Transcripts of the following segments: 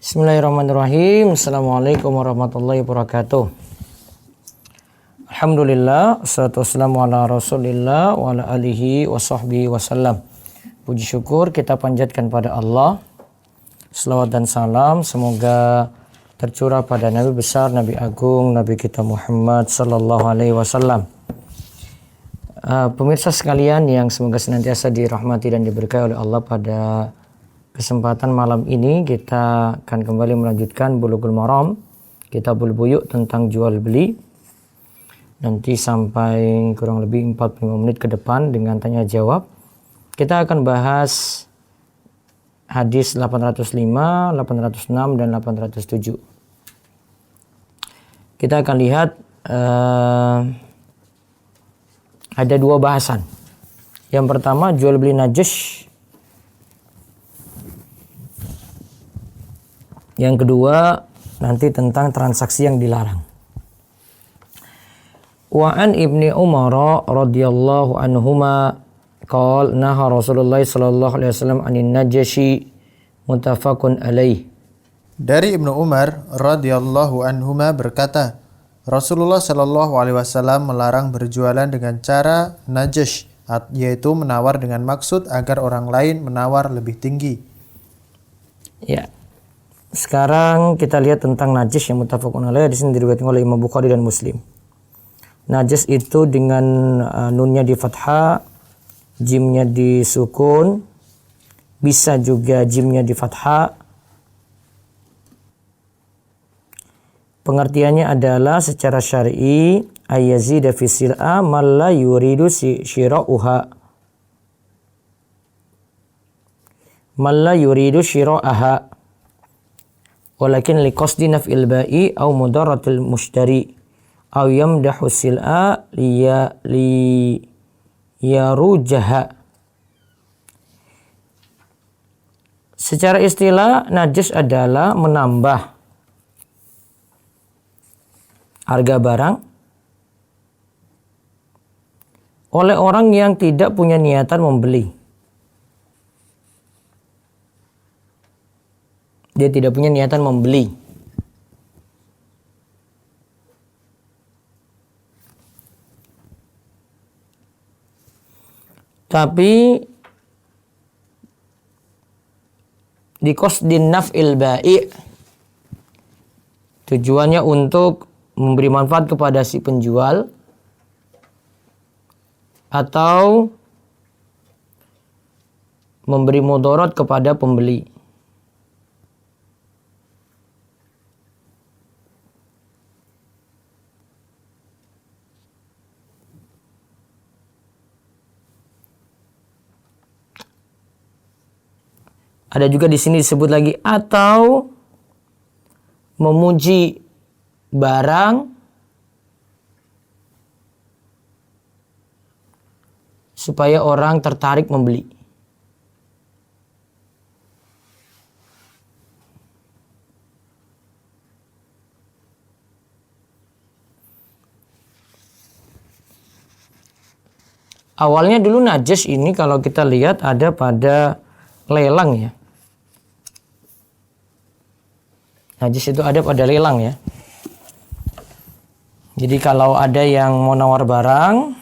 Bismillahirrahmanirrahim. Assalamualaikum warahmatullahi wabarakatuh. Alhamdulillah, wassalatu wassalamu ala rasulillah wa ala alihi wa sahbihi wasallam. Puji syukur kita panjatkan pada Allah. Selawat dan salam semoga tercurah pada Nabi besar, Nabi agung, Nabi kita Muhammad sallallahu alaihi wasallam. Pemirsa sekalian yang semoga senantiasa dirahmati dan diberkahi oleh Allah, pada kesempatan malam ini kita akan kembali melanjutkan Bulughul Maram, Kitabul Buyu' tentang jual beli. Nanti sampai kurang lebih 45 menit ke depan dengan tanya jawab. Kita akan bahas hadis 805, 806 dan 807. Kita akan lihat ada dua bahasan. Yang pertama jual beli najis. Yang kedua nanti tentang transaksi yang dilarang. Wa an Ibni Umar radhiyallahu anhuma qala naha Rasulullah sallallahu alaihi wasallam anin najashi muttafaqun alaih. Dari Ibnu Umar radhiyallahu anhuma berkata, Rasulullah Shallallahu Alaihi Wasallam melarang berjualan dengan cara najash, yaitu menawar dengan maksud agar orang lain menawar lebih tinggi. Ya, sekarang kita lihat tentang najash yang muttafaqun alaih. Di sini diriwayatkan oleh Imam Bukhari dan Muslim. Najash itu dengan nunnya di fathah, jimnya di sukun, bisa juga jimnya di fathah. Pengertiannya adalah secara syar'i ayyazida fi sil'a man la yuridu syira'uha. Man la yuridu syira'aha. Walakin liqasdi naf'il ba'i aw mudaratil mushtari aw yamdahu sil'a yarujaha. Secara istilah najis adalah menambah harga barang oleh orang yang tidak punya niatan membeli. Dia tidak punya niatan membeli. Tapi di qasdin naf'il ba'i, tujuannya untuk memberi manfaat kepada si penjual atau memberi mudarat kepada pembeli. Ada juga di sini disebut lagi atau memuji barang supaya orang tertarik membeli. Awalnya dulu najas ini kalau kita lihat ada pada lelang ya. Najas itu ada pada lelang ya. Jadi kalau ada yang mau nawar barang,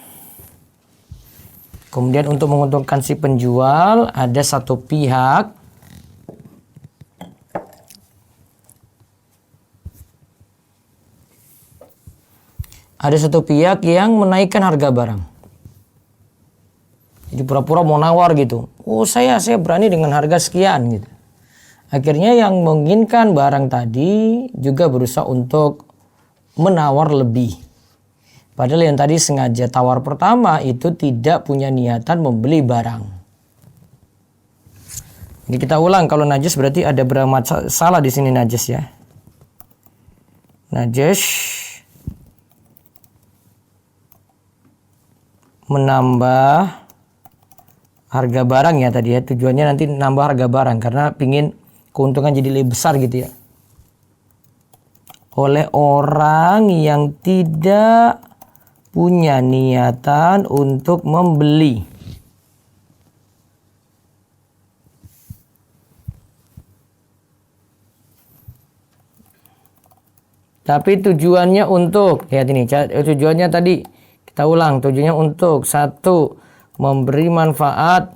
kemudian untuk menguntungkan si penjual, ada satu pihak yang menaikkan harga barang. Jadi pura-pura mau nawar gitu. Oh saya berani dengan harga sekian gitu. Akhirnya yang menginginkan barang tadi juga berusaha untuk menawar lebih. Padahal yang tadi sengaja tawar pertama itu tidak punya niatan membeli barang. Jadi kita ulang, kalau najis berarti ada berapa salah di sini najis ya. Najis menambah harga barang ya tadi ya. Tujuannya nanti nambah harga barang karena pingin keuntungan jadi lebih besar gitu ya. Oleh orang yang tidak punya niatan untuk membeli. Tapi tujuannya untuk, lihat ini, tujuannya tadi, kita ulang, tujuannya untuk, satu, memberi manfaat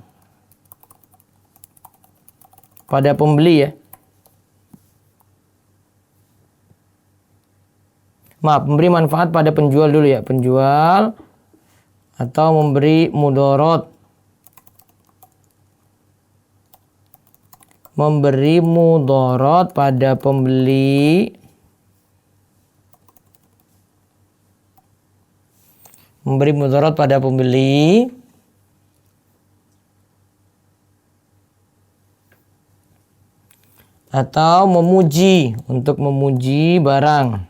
pada pembeli ya. Maaf, memberi manfaat pada penjual dulu ya, penjual, atau memberi mudorot. Memberi mudorot pada pembeli. Memberi mudarat pada pembeli atau memuji, untuk memuji barang.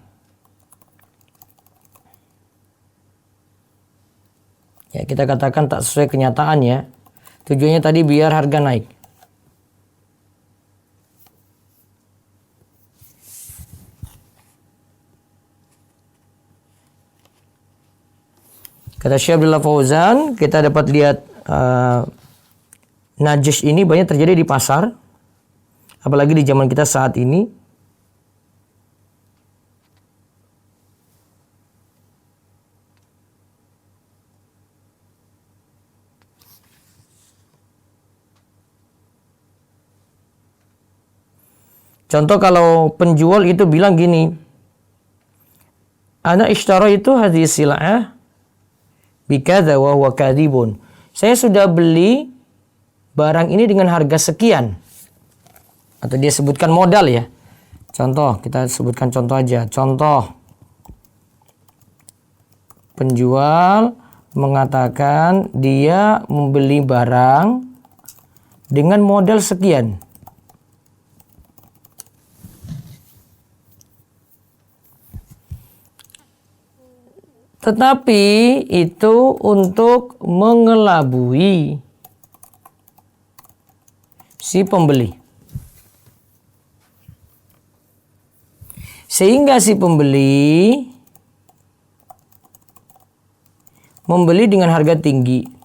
Ya, kita katakan tak sesuai kenyataan ya. Tujuannya tadi biar harga naik. Kata Syekh Abdullah Fauzan, kita dapat lihat najis ini banyak terjadi di pasar, apalagi di zaman kita saat ini. Contoh kalau penjual itu bilang gini, ana ishtara itu hadhihi sil'ah bikadza wa huwa kadhibun. Saya sudah beli barang ini dengan harga sekian. Atau dia sebutkan modal ya. Contoh, kita sebutkan contoh aja. Contoh, penjual mengatakan dia membeli barang dengan modal sekian. Tetapi itu untuk mengelabui si pembeli. Sehingga si pembeli membeli dengan harga tinggi.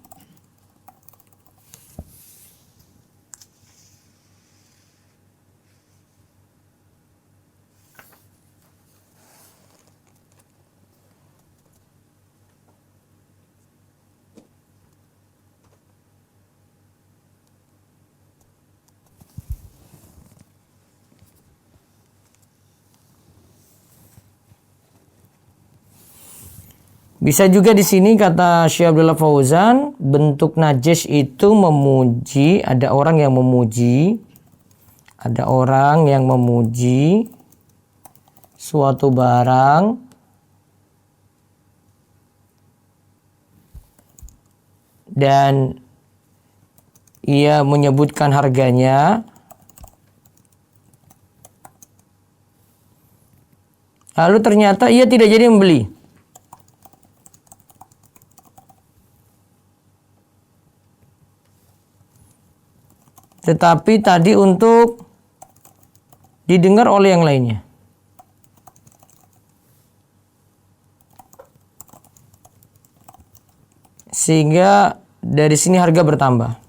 Bisa juga di sini kata Syekh Abdullah Fauzan, bentuk najis itu memuji, ada orang yang memuji, suatu barang dan ia menyebutkan harganya, lalu ternyata ia tidak jadi membeli. Tetapi tadi untuk didengar oleh yang lainnya. Sehingga dari sini harga bertambah.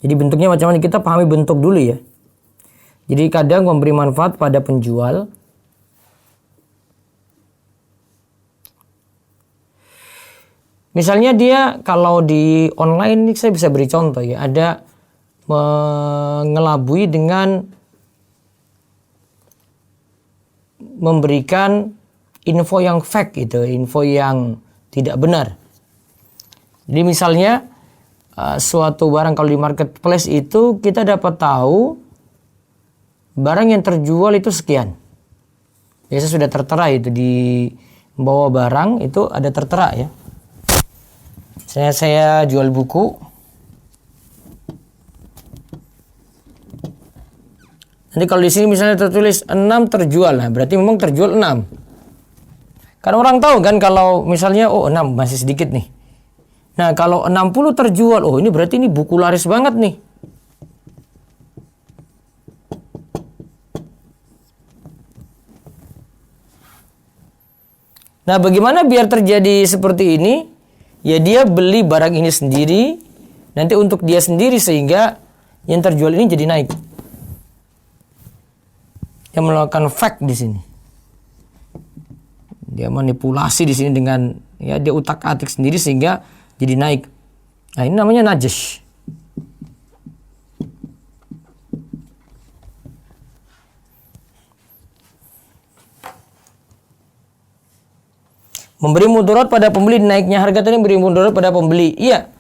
Jadi bentuknya macam-macam, kita pahami bentuk dulu ya. Jadi kadang memberi manfaat pada penjual. Misalnya dia kalau di online ini saya bisa beri contoh ya. Ada mengelabui dengan memberikan info yang fake gitu, info yang tidak benar. Jadi misalnya suatu barang kalau di marketplace itu kita dapat tahu barang yang terjual itu sekian. Biasa sudah tertera itu di bawah barang itu ada tertera ya. Saya jual buku. Nanti kalau di sini misalnya tertulis 6 terjual, nah berarti memang terjual 6. Karena orang tahu kan kalau misalnya 6 masih sedikit nih. Nah, kalau 60 terjual, ini berarti ini buku laris banget nih. Nah, bagaimana biar terjadi seperti ini? Ya dia beli barang ini sendiri, nanti untuk dia sendiri sehingga yang terjual ini jadi naik. Dia melakukan fake di sini. Dia manipulasi di sini dengan ya dia utak-atik sendiri sehingga jadi naik. Nah, ini namanya najas. Memberi mudarat pada pembeli, naiknya harga tadi memberi mudarat pada pembeli. Iya.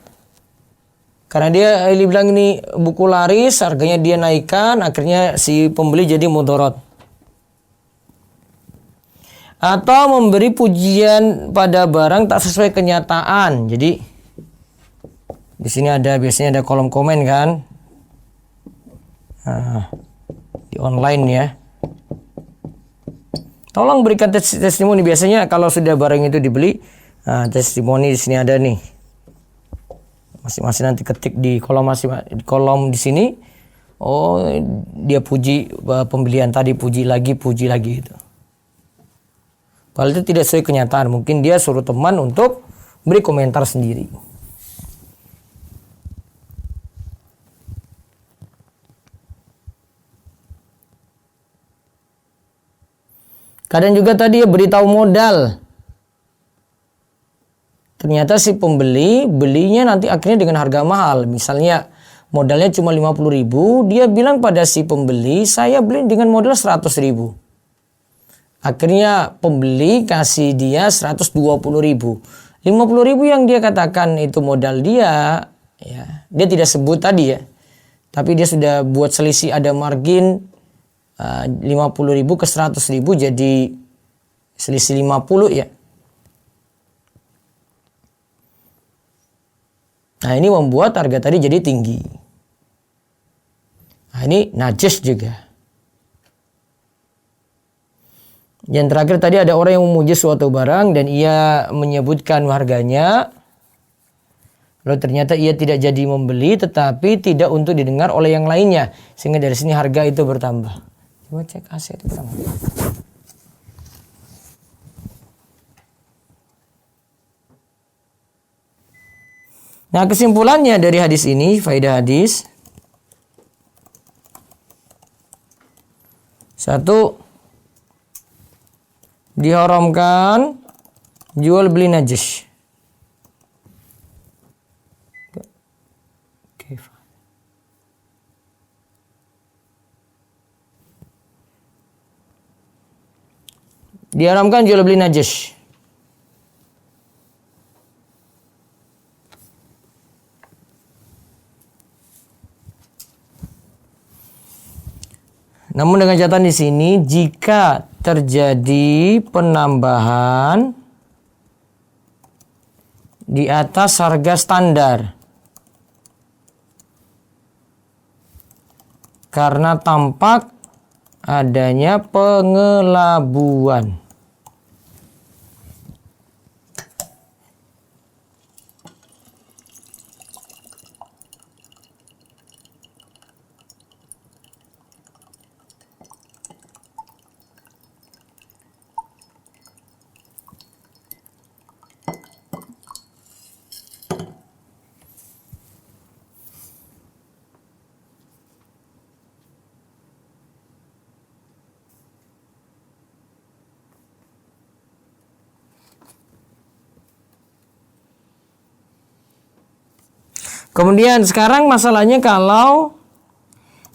Karena dia bilang ini buku laris, harganya dia naikkan, akhirnya si pembeli jadi mudarat. Atau memberi pujian pada barang tak sesuai kenyataan. Jadi di sini biasanya ada kolom komen kan. Nah, di online ya. Tolong berikan testimoni. Biasanya kalau sudah barang itu dibeli, testimoni di sini ada nih. Masing-masing nanti ketik di kolom di sini. Oh, dia puji pembelian tadi, puji lagi itu. Kalau itu tidak sesuai kenyataan, mungkin dia suruh teman untuk beri komentar sendiri. Kadang juga tadi ya beritahu modal. Ternyata si pembeli belinya nanti akhirnya dengan harga mahal. Misalnya modalnya cuma 50.000, dia bilang pada si pembeli, saya beli dengan modal 100.000. Akhirnya pembeli kasih dia 120.000. 50.000 yang dia katakan itu modal dia, ya, dia tidak sebut tadi ya. Tapi dia sudah buat selisih, ada margin 50.000 ke 100.000, jadi selisih 50 ya. Nah, ini membuat harga tadi jadi tinggi. Nah, ini najas juga. Yang terakhir tadi ada orang yang memuji suatu barang dan ia menyebutkan harganya. Lalu ternyata ia tidak jadi membeli, tetapi tidak untuk didengar oleh yang lainnya. Sehingga dari sini harga itu bertambah. Coba cek AC itu pertama. Nah, kesimpulannya dari hadis ini, faedah hadis. 1. Diharamkan jual beli najis. Diharamkan jual beli najis. Namun dengan catatan di sini, jika terjadi penambahan di atas harga standar karena tampak adanya pengelabuan. Kemudian sekarang masalahnya kalau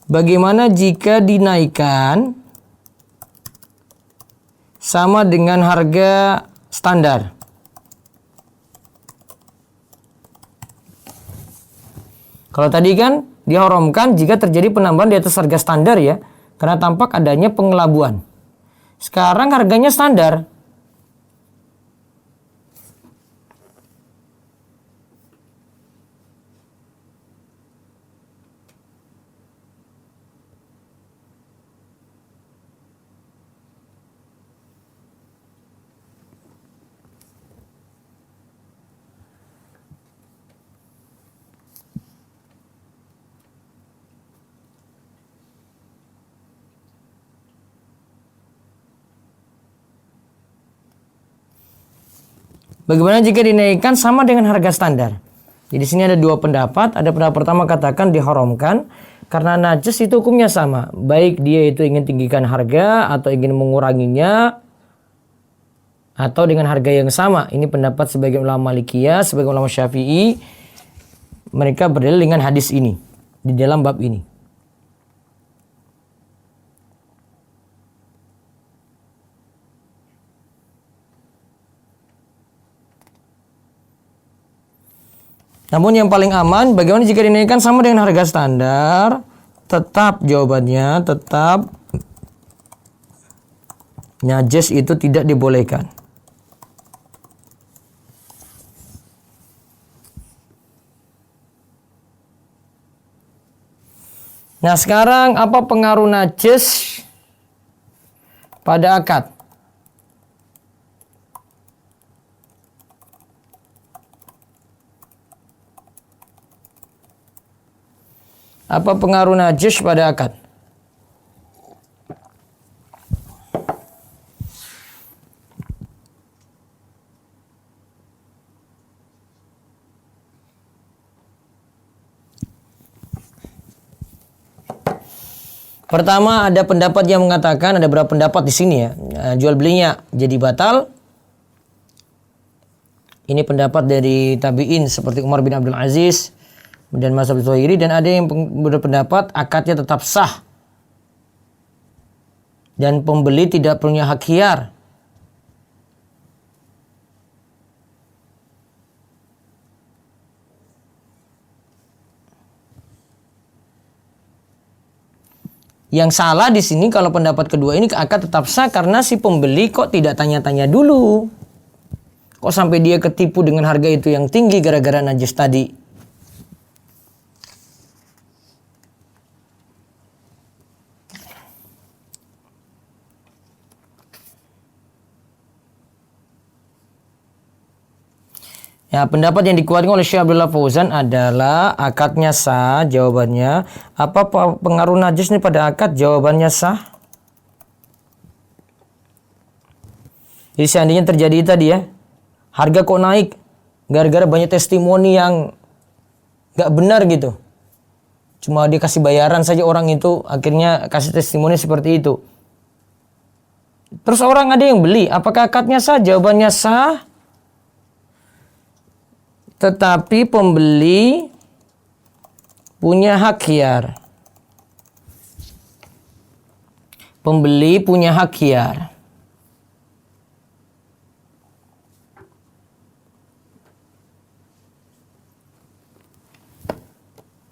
bagaimana jika dinaikkan sama dengan harga standar. Kalau tadi kan diharamkan jika terjadi penambahan di atas harga standar ya, karena tampak adanya pengelabuan. Sekarang harganya standar. Bagaimana jika dinaikkan sama dengan harga standar? Jadi di sini ada dua pendapat. Ada pendapat pertama katakan diharamkan karena najis itu hukumnya sama. Baik dia itu ingin tinggikan harga atau ingin menguranginya atau dengan harga yang sama. Ini pendapat sebagian ulama Malikiyah, sebagian ulama Syafi'i. Mereka berdalil dengan hadis ini di dalam bab ini. Namun yang paling aman, bagaimana jika dinaikkan sama dengan harga standar? Tetap jawabannya, tetap najis itu tidak dibolehkan. Nah sekarang apa pengaruh najis pada akad? Apa pengaruh najis pada akad? Pertama ada pendapat yang mengatakan, ada beberapa pendapat di sini ya, jual belinya jadi batal. Ini pendapat dari tabi'in seperti Umar bin Abdul Aziz dan mazhab Zuhairi, dan ada yang berpendapat akadnya tetap sah dan pembeli tidak punya hak khiyar. Yang salah di sini kalau pendapat kedua ini akad tetap sah karena si pembeli kok tidak tanya-tanya dulu. Kok sampai dia ketipu dengan harga itu yang tinggi gara-gara najis tadi. Ya, pendapat yang dikuatkan oleh Syekh Abdullah Fauzan adalah akadnya sah. Jawabannya, apa pengaruh najis ini pada akad? Jawabannya sah. Jadi seandainya terjadi tadi ya, harga kok naik gara-gara banyak testimoni yang gak benar gitu. Cuma dia kasih bayaran saja orang itu, akhirnya kasih testimoni seperti itu. Terus orang ada yang beli, apakah akadnya sah? Jawabannya sah. Tetapi pembeli punya hak khiyar. Pembeli punya hak khiyar.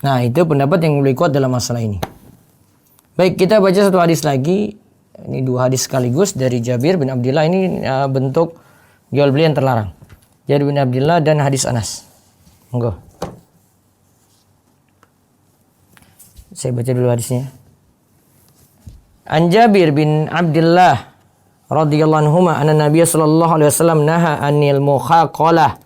Nah, itu pendapat yang lebih kuat dalam masalah ini. Baik, kita baca satu hadis lagi. Ini dua hadis sekaligus dari Jabir bin Abdullah. Ini bentuk jual beli yang terlarang. Jabir bin Abdullah dan hadis Anas. Monggo. Saya baca dulu hadisnya. An Jabir bin Abdullah radhiyallahu anhuma anna Nabiy sallallahu alaihi wasallam naha anil mukhaqalah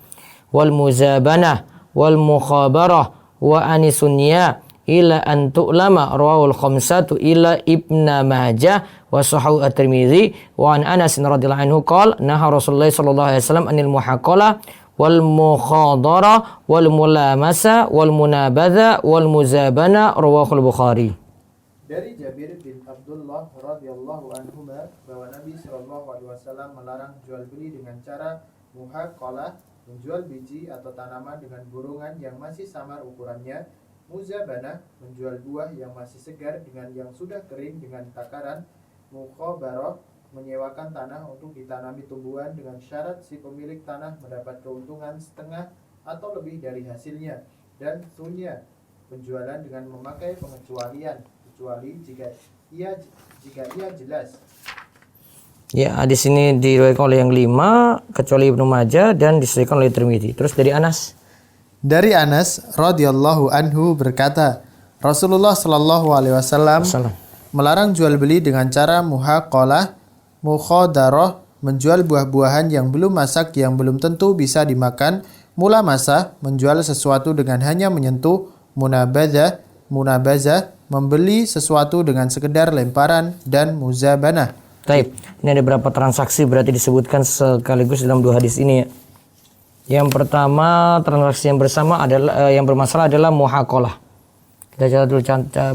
wal muzabanah wal mukhabarah wa anisunya ila an tu'lama rawahul khamsatu ila Ibnu Majah wa sahahu at-Tirmidzi wa an Anas radhiyallahu anhu qala naha Rasulullah sallallahu alaihi wasallam anil muhaqalah wal mukhadara wal mulamasa wal munabadha wal muzabana rawahul Bukhari. Dari Jabir bin Abdullah radhiyallahu anhu bahwa Nabi sallallahu alaihi wasallam melarang jual beli dengan cara muhaqalah, menjual biji atau tanaman dengan burungan yang masih samar ukurannya, muzabana, menjual buah yang masih segar dengan yang sudah kering dengan takaran, mukhabarah, menyewakan tanah untuk ditanami tumbuhan dengan syarat si pemilik tanah mendapat keuntungan setengah atau lebih dari hasilnya, dan sunya, penjualan dengan memakai pengecualian kecuali jika ia jelas. Ya, di sini diriwayatkan oleh yang 5 kecuali Ibnu Majah dan disebutkan oleh Tirmidzi. Terus dari Anas. Dari Anas radhiyallahu anhu berkata, Rasulullah sallallahu alaihi wasallam melarang jual beli dengan cara muhaqalah, mukhadarah, menjual buah-buahan yang belum masak yang belum tentu bisa dimakan, mulamasa, menjual sesuatu dengan hanya menyentuh, munabazah, membeli sesuatu dengan sekedar lemparan, dan muzabanah. Baik, ini ada beberapa transaksi berarti disebutkan sekaligus dalam dua hadis ini ya. Yang pertama transaksi yang bersama adalah yang bermasalah adalah muhaqalah. Kita catat dulu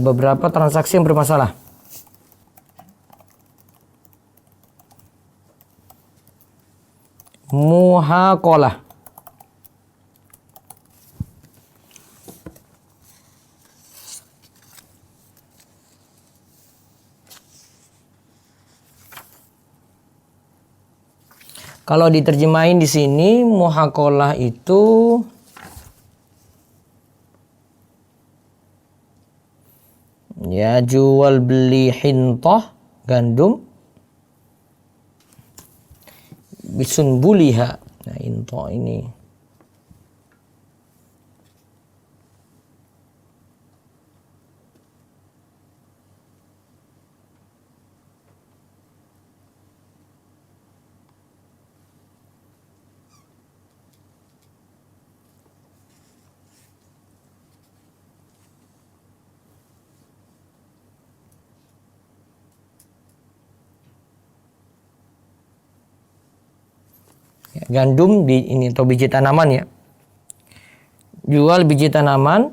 beberapa transaksi yang bermasalah. Muhaqalah. Kalau diterjemahin di sini muhaqalah itu ya jual beli hintah gandum bisunbuliha. Nah, hintah ini gandum ini atau biji tanaman ya. Jual biji tanaman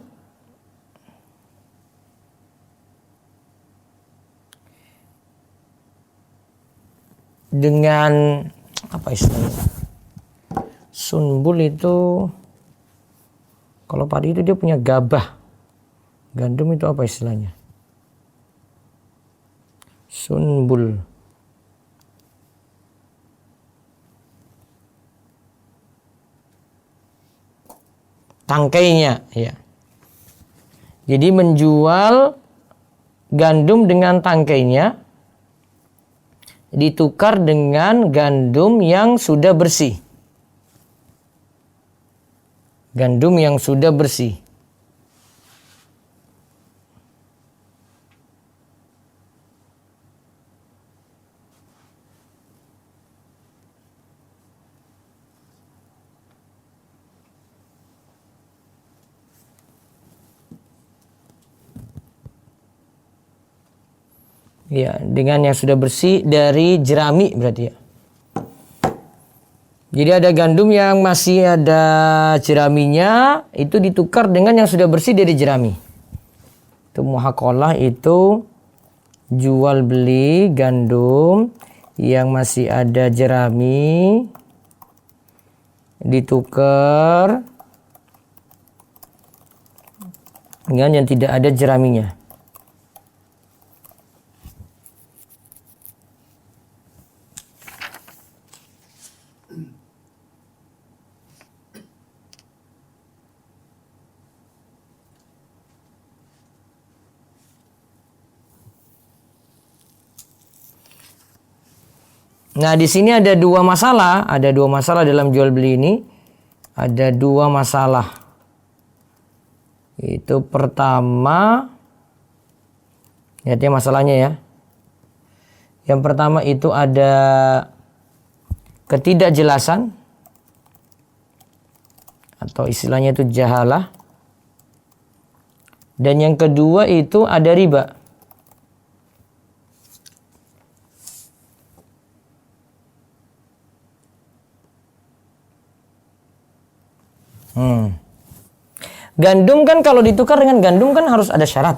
dengan apa istilahnya? Sunbul itu kalau padi itu dia punya gabah. Gandum itu apa istilahnya? Sunbul. Tangkainya ya. Jadi menjual gandum dengan tangkainya ditukar dengan gandum yang sudah bersih. Gandum yang sudah bersih. Ya, dengan yang sudah bersih dari jerami berarti ya. Jadi ada gandum yang masih ada jeraminya, itu ditukar dengan yang sudah bersih dari jerami. Itu muhaqalah, itu jual beli gandum yang masih ada jerami ditukar dengan yang tidak ada jeraminya. Nah, di sini ada dua masalah dalam jual beli ini. Ada dua masalah. Itu pertama, lihat ya masalahnya ya. Yang pertama itu ada ketidakjelasan atau istilahnya itu jahalah. Dan yang kedua itu ada riba. Gandum kan kalau ditukar dengan gandum kan harus ada syarat.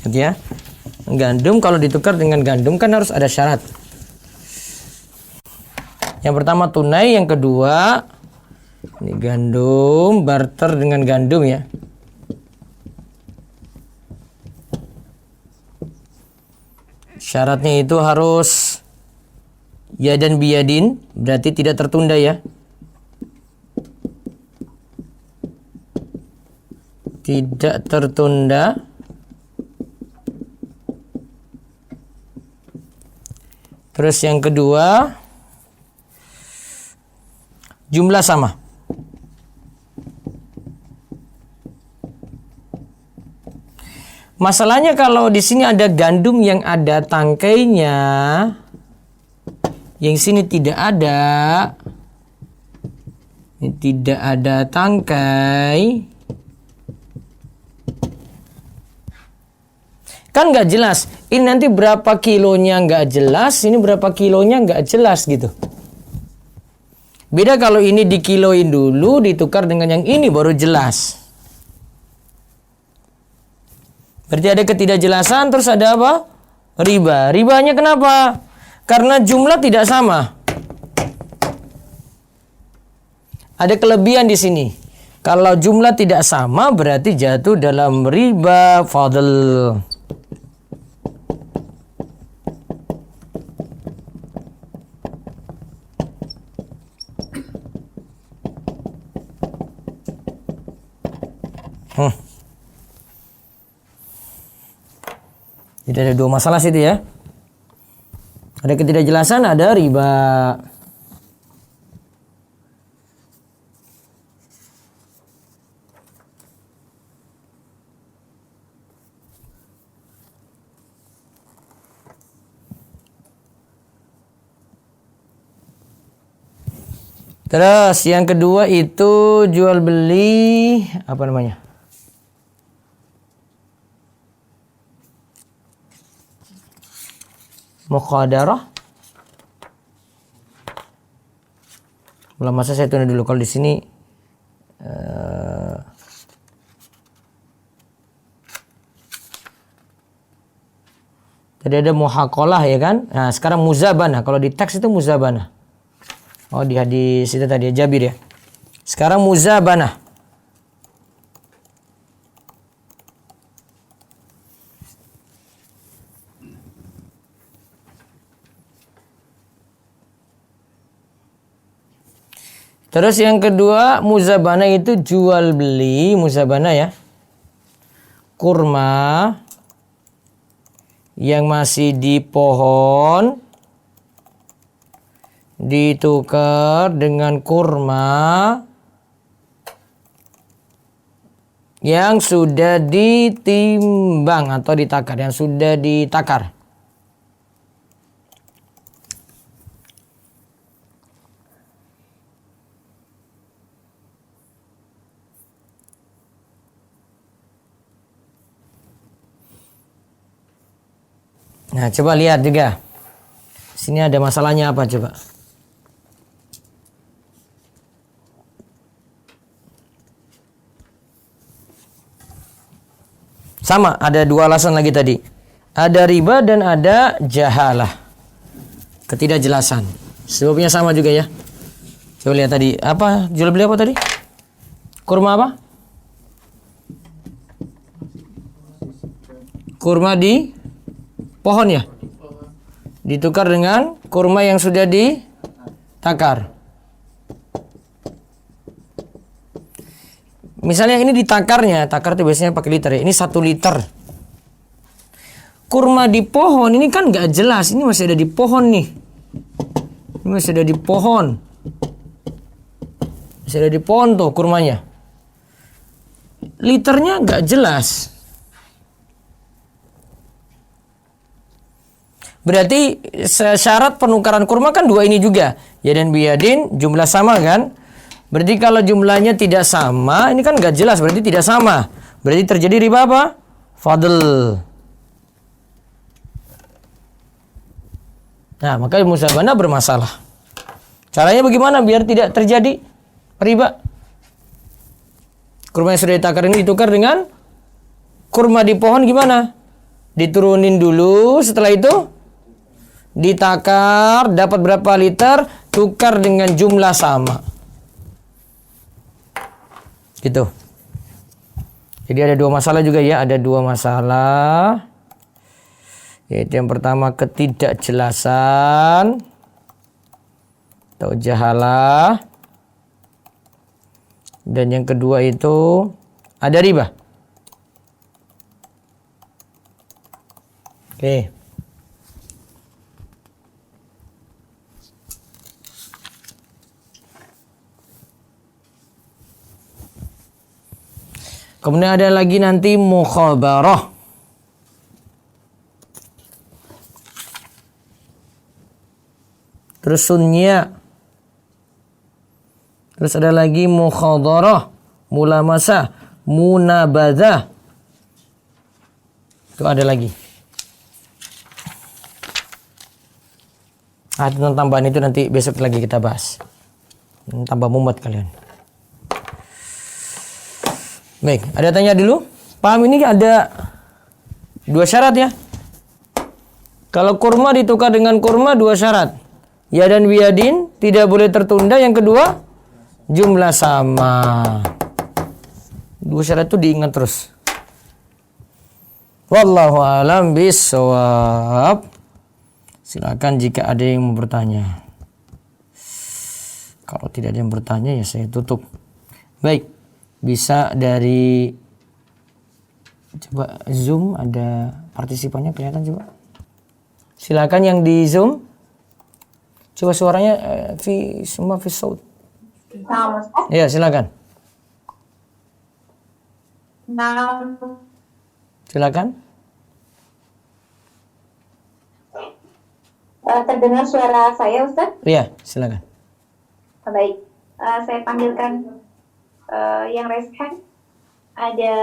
Gitu ya. Gandum kalau ditukar dengan gandum kan harus ada syarat. Yang pertama tunai, yang kedua ini gandum barter dengan gandum ya. Syaratnya itu harus yadan biyadin, berarti tidak tertunda ya. Tidak tertunda. Terus yang kedua, jumlah sama. Masalahnya kalau di sini ada gandum yang ada tangkainya, yang sini tidak ada. Ini tidak ada tangkai. Kan nggak jelas. Ini nanti berapa kilonya nggak jelas. Ini berapa kilonya nggak jelas gitu. Beda kalau ini dikiloin dulu, ditukar dengan yang ini baru jelas. Berarti ada ketidakjelasan, terus ada apa? Riba. Ribanya kenapa? Karena jumlah tidak sama. Ada kelebihan di sini. Kalau jumlah tidak sama berarti jatuh dalam riba fadl. Jadi ada dua masalah situ ya. Ada ketidakjelasan, ada riba. Terus yang kedua itu jual beli apa namanya? Muqadarah. Belum, masa saya tunda dulu kalau di sini tadi ada muhaqalah ya kan? Nah, sekarang muzabanah. Kalau di teks itu muzabanah. Oh, di hadis itu tadi ya, Jabir ya. Sekarang muzabanah. Terus yang kedua, muzabana itu jual beli, muzabana ya. Kurma yang masih di pohon ditukar dengan kurma yang sudah ditimbang atau ditakar, yang sudah ditakar. Nah, coba lihat juga. Sini ada masalahnya apa coba? Sama, ada dua alasan lagi tadi. Ada riba dan ada jahalah. Ketidakjelasan. Sebabnya sama juga ya. Coba lihat tadi. Apa? Jual beli apa tadi? Kurma apa? Kurma di pohon ya? Ditukar dengan kurma yang sudah ditakar. Misalnya ini ditakarnya, takar itu biasanya pakai liter ya. Ini 1 liter. Kurma di pohon ini kan nggak jelas. Ini masih ada di pohon nih. Ini masih ada di pohon. Masih ada di pohon tuh kurmanya. Liternya nggak jelas. Berarti syarat penukaran kurma kan dua ini juga. Yadin biyadin, jumlah sama kan? Berarti kalau jumlahnya tidak sama, ini kan nggak jelas, berarti tidak sama. Berarti terjadi riba apa? Fadl. Nah, maka musabana bermasalah. Caranya bagaimana biar tidak terjadi riba? Kurma yang sudah ditakar ini ditukar dengan kurma di pohon gimana? Diturunin dulu, setelah itu ditakar, dapat berapa liter, tukar dengan jumlah sama. Gitu. Jadi ada dua masalah juga ya, ada dua masalah. Yaitu yang pertama ketidakjelasan atau jahalah. Dan yang kedua itu ada riba. Oke. Kemudian ada lagi nanti mukhabarah. Terus sunya. Terus ada lagi mukhadarah, mulamasah, munabadah. Itu ada lagi. Tentang tambahan itu nanti besok lagi kita bahas. Tambah mumet kalian. Baik, ada tanya dulu? Paham ini ada 2 syarat ya? Kalau kurma ditukar dengan kurma 2 syarat. Ya dan biyadin tidak boleh tertunda. Yang kedua, jumlah sama. 2 syarat itu diingat terus. Wallahu a'lam bishawab. Silakan jika ada yang mau bertanya. Kalau tidak ada yang bertanya ya saya tutup. Baik, bisa dari coba Zoom ada partisipannya kelihatan coba. Silakan yang di Zoom. Coba suaranya semua fi saut. Ya, silakan. Silakan. Terdengar suara saya, Ustaz? Iya, silakan. Baik, saya panggilkan yang raise hand. Ada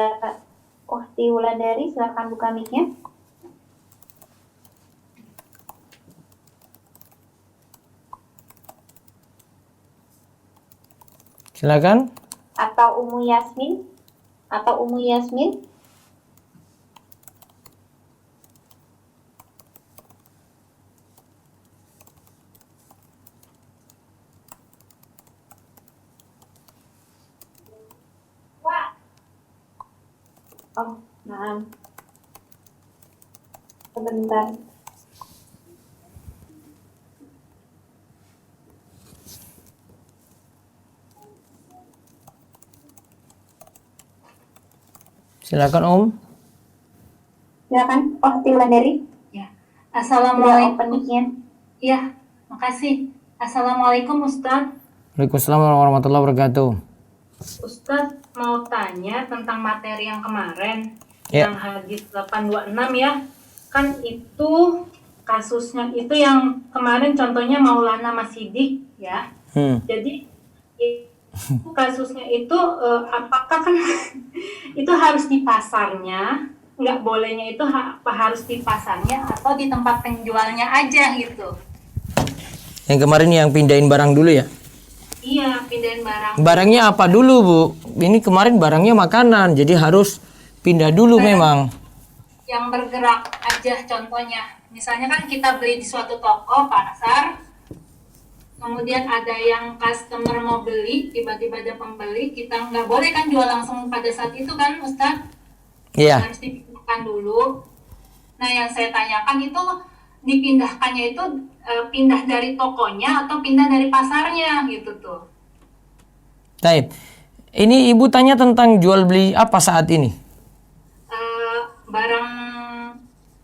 Ukti Wulandari, silakan buka mic-nya. Silakan. Atau Umu Yasmin? Oh, nah. Sebentar. Silakan Om. Silakan, Ukti Wulandari. Ya. Udah Assalamualaikum. open mic-nya. Ya, makasih. Assalamualaikum Ustadz. Waalaikumsalam warahmatullahi wabarakatuh. Ustadz mau tanya tentang materi yang kemarin, Ya. yang hadis 826 ya. Kan itu kasusnya itu yang kemarin contohnya Maulana Masidik ya. Jadi kasusnya itu apakah kan itu harus di pasarnya, nggak bolehnya itu harus di pasarnya atau di tempat penjualnya aja gitu. Yang kemarin yang pindahin barang dulu ya? Iya, pindahin barang. Barangnya apa dulu Bu? Ini kemarin barangnya makanan, jadi harus pindah dulu memang. Yang bergerak aja contohnya. Misalnya kan kita beli di suatu toko, pasar, kemudian ada yang customer mau beli, tiba-tiba ada pembeli, kita nggak boleh kan jual langsung pada saat itu kan Ustadz? Iya. Harus dipindahkan dulu. Nah yang saya tanyakan itu dipindahkannya itu pindah dari tokonya atau pindah dari pasarnya gitu tuh. Baik. Ini Ibu tanya tentang jual beli apa saat ini? Barang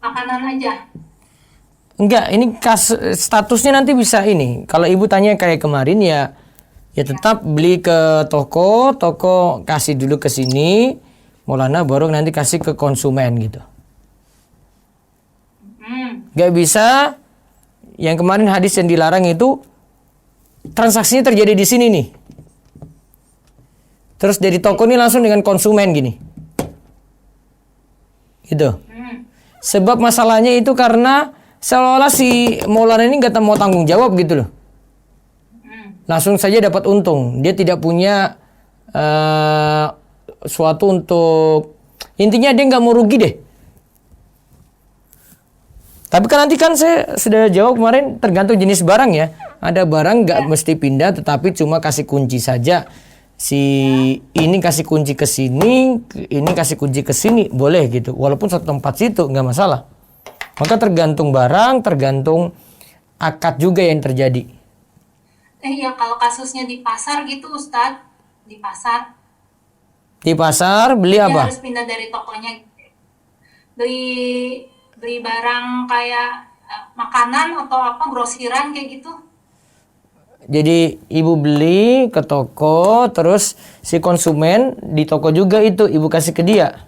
makanan aja. Enggak, ini statusnya nanti bisa ini. Kalau Ibu tanya kayak kemarin ya tetap beli ke toko kasih dulu ke sini, Maulana baru nanti kasih ke konsumen gitu. Enggak bisa. Yang kemarin hadis yang dilarang itu transaksinya terjadi di sini nih. Terus dari toko ini langsung dengan konsumen gini. Gitu. Sebab masalahnya itu karena seolah-olah si Maulana ini nggak mau tanggung jawab gitu loh. Langsung saja dapat untung. Dia tidak punya suatu untuk, intinya dia nggak mau rugi deh. Tapi kan nanti kan saya sudah jawab kemarin tergantung jenis barang ya. Ada barang nggak mesti pindah tetapi cuma kasih kunci saja. Si ini kasih kunci ke sini, ini kasih kunci ke sini, boleh gitu. Walaupun satu tempat situ nggak masalah. Maka tergantung barang, tergantung akad juga yang terjadi. Ya kalau kasusnya di pasar gitu Ustadz, di pasar. Di pasar beli Dia apa? harus pindah dari tokonya. Beli barang kayak makanan atau apa, grosiran kayak gitu. Jadi Ibu beli ke toko, terus si konsumen di toko juga itu Ibu kasih ke dia.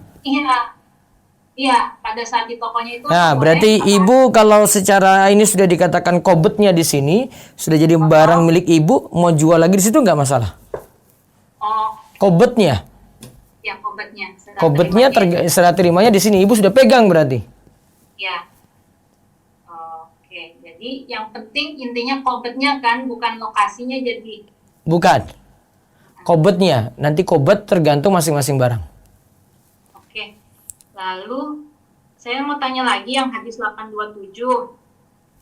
Iya, pada saat di tokonya itu. Nah, berarti Ibu kalau secara ini sudah dikatakan kobetnya di sini, sudah jadi barang milik Ibu, mau jual lagi di situ nggak masalah. Oh, Kobetnya. ya kobetnya. Kobetnya serah terimanya di sini Ibu sudah pegang berarti. Ya. Oke, jadi yang penting intinya kobetnya kan, bukan lokasinya jadi. Bukan. Qobdnya. Nanti qobd tergantung masing-masing barang. Oke. Lalu saya mau tanya lagi yang hadis 827.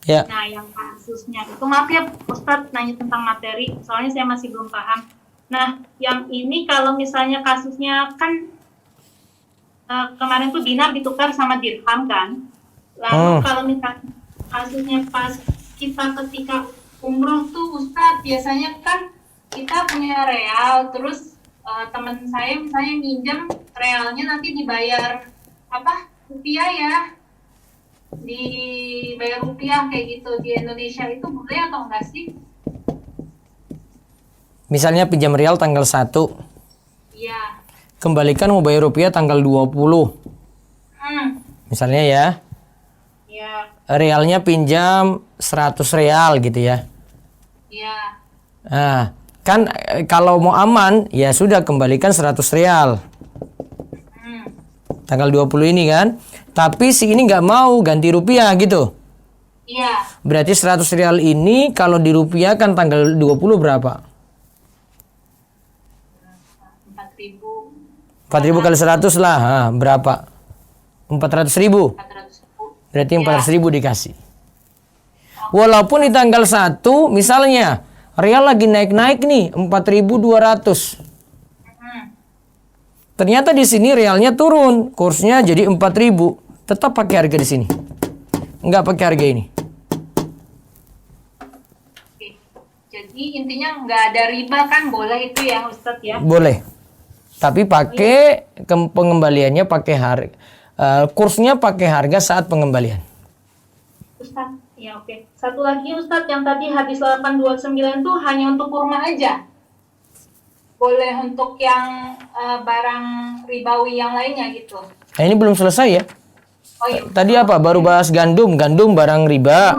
Ya. Nah, yang kasusnya itu, maaf ya Ustadz nanya tentang materi, soalnya saya masih belum paham. Nah, yang ini kalau misalnya kasusnya kan kemarin tuh dinar ditukar sama dirham kan. Lalu kalau misalnya kasusnya pas kita ketika umroh tuh Ustadz, biasanya kan kita punya real, terus teman saya misalnya minjem realnya nanti dibayar rupiah ya, dibayar rupiah kayak gitu. Di Indonesia itu boleh atau enggak sih? Misalnya pinjam real tanggal 1. Iya. Kembalikan mau bayar rupiah tanggal 20. Misalnya ya. Iya. Realnya pinjam 100 real gitu ya. Iya. Nah, kan kalau mau aman ya sudah kembalikan 100 real. Tanggal 20 ini kan. Tapi si ini nggak mau ganti rupiah gitu. Iya. Berarti 100 real ini kalau dirupiahkan tanggal 20 berapa? 4.000. 4.000 kali 100 lah. Nah, berapa? 400.000. 400.000. Berarti 400.000 dikasih. Walaupun di tanggal 1 misalnya real lagi naik-naik nih 4.200. Ternyata di sini realnya turun, kursnya jadi 4.000. Tetap pakai harga di sini. Enggak pakai harga ini. Oke. Jadi intinya nggak ada riba kan, boleh itu ya Ustadz ya? Boleh. Tapi pakai pengembaliannya pakai harga, kursnya pakai harga saat pengembalian. Ustadz, ya oke. Satu lagi Ustadz, yang tadi hadis 829 tuh hanya untuk kurma aja. Boleh untuk yang barang ribawi yang lainnya gitu. Nah, ini belum selesai ya. Oh iya. Tadi apa? Baru bahas gandum barang riba.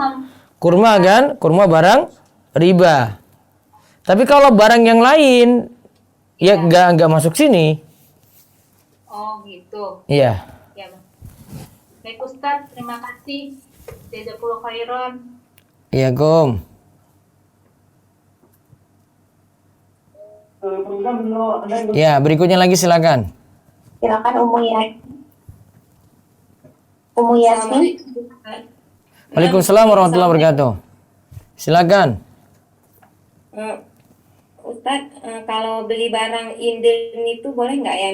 Kurma kan? Kurma barang riba. Tapi kalau barang yang lain ya nggak masuk sini. Oh gitu. Iya. Ya, Bang. Baik Ustadz, terima kasih. Jazakallahu khairan. Iya, Gom. Ya, berikutnya lagi silakan. Silakan Umu Yasmin. Waalaikumsalam warahmatullahi wabarakatuh. Silakan. Ustadz, kalau beli barang inden itu boleh nggak ya?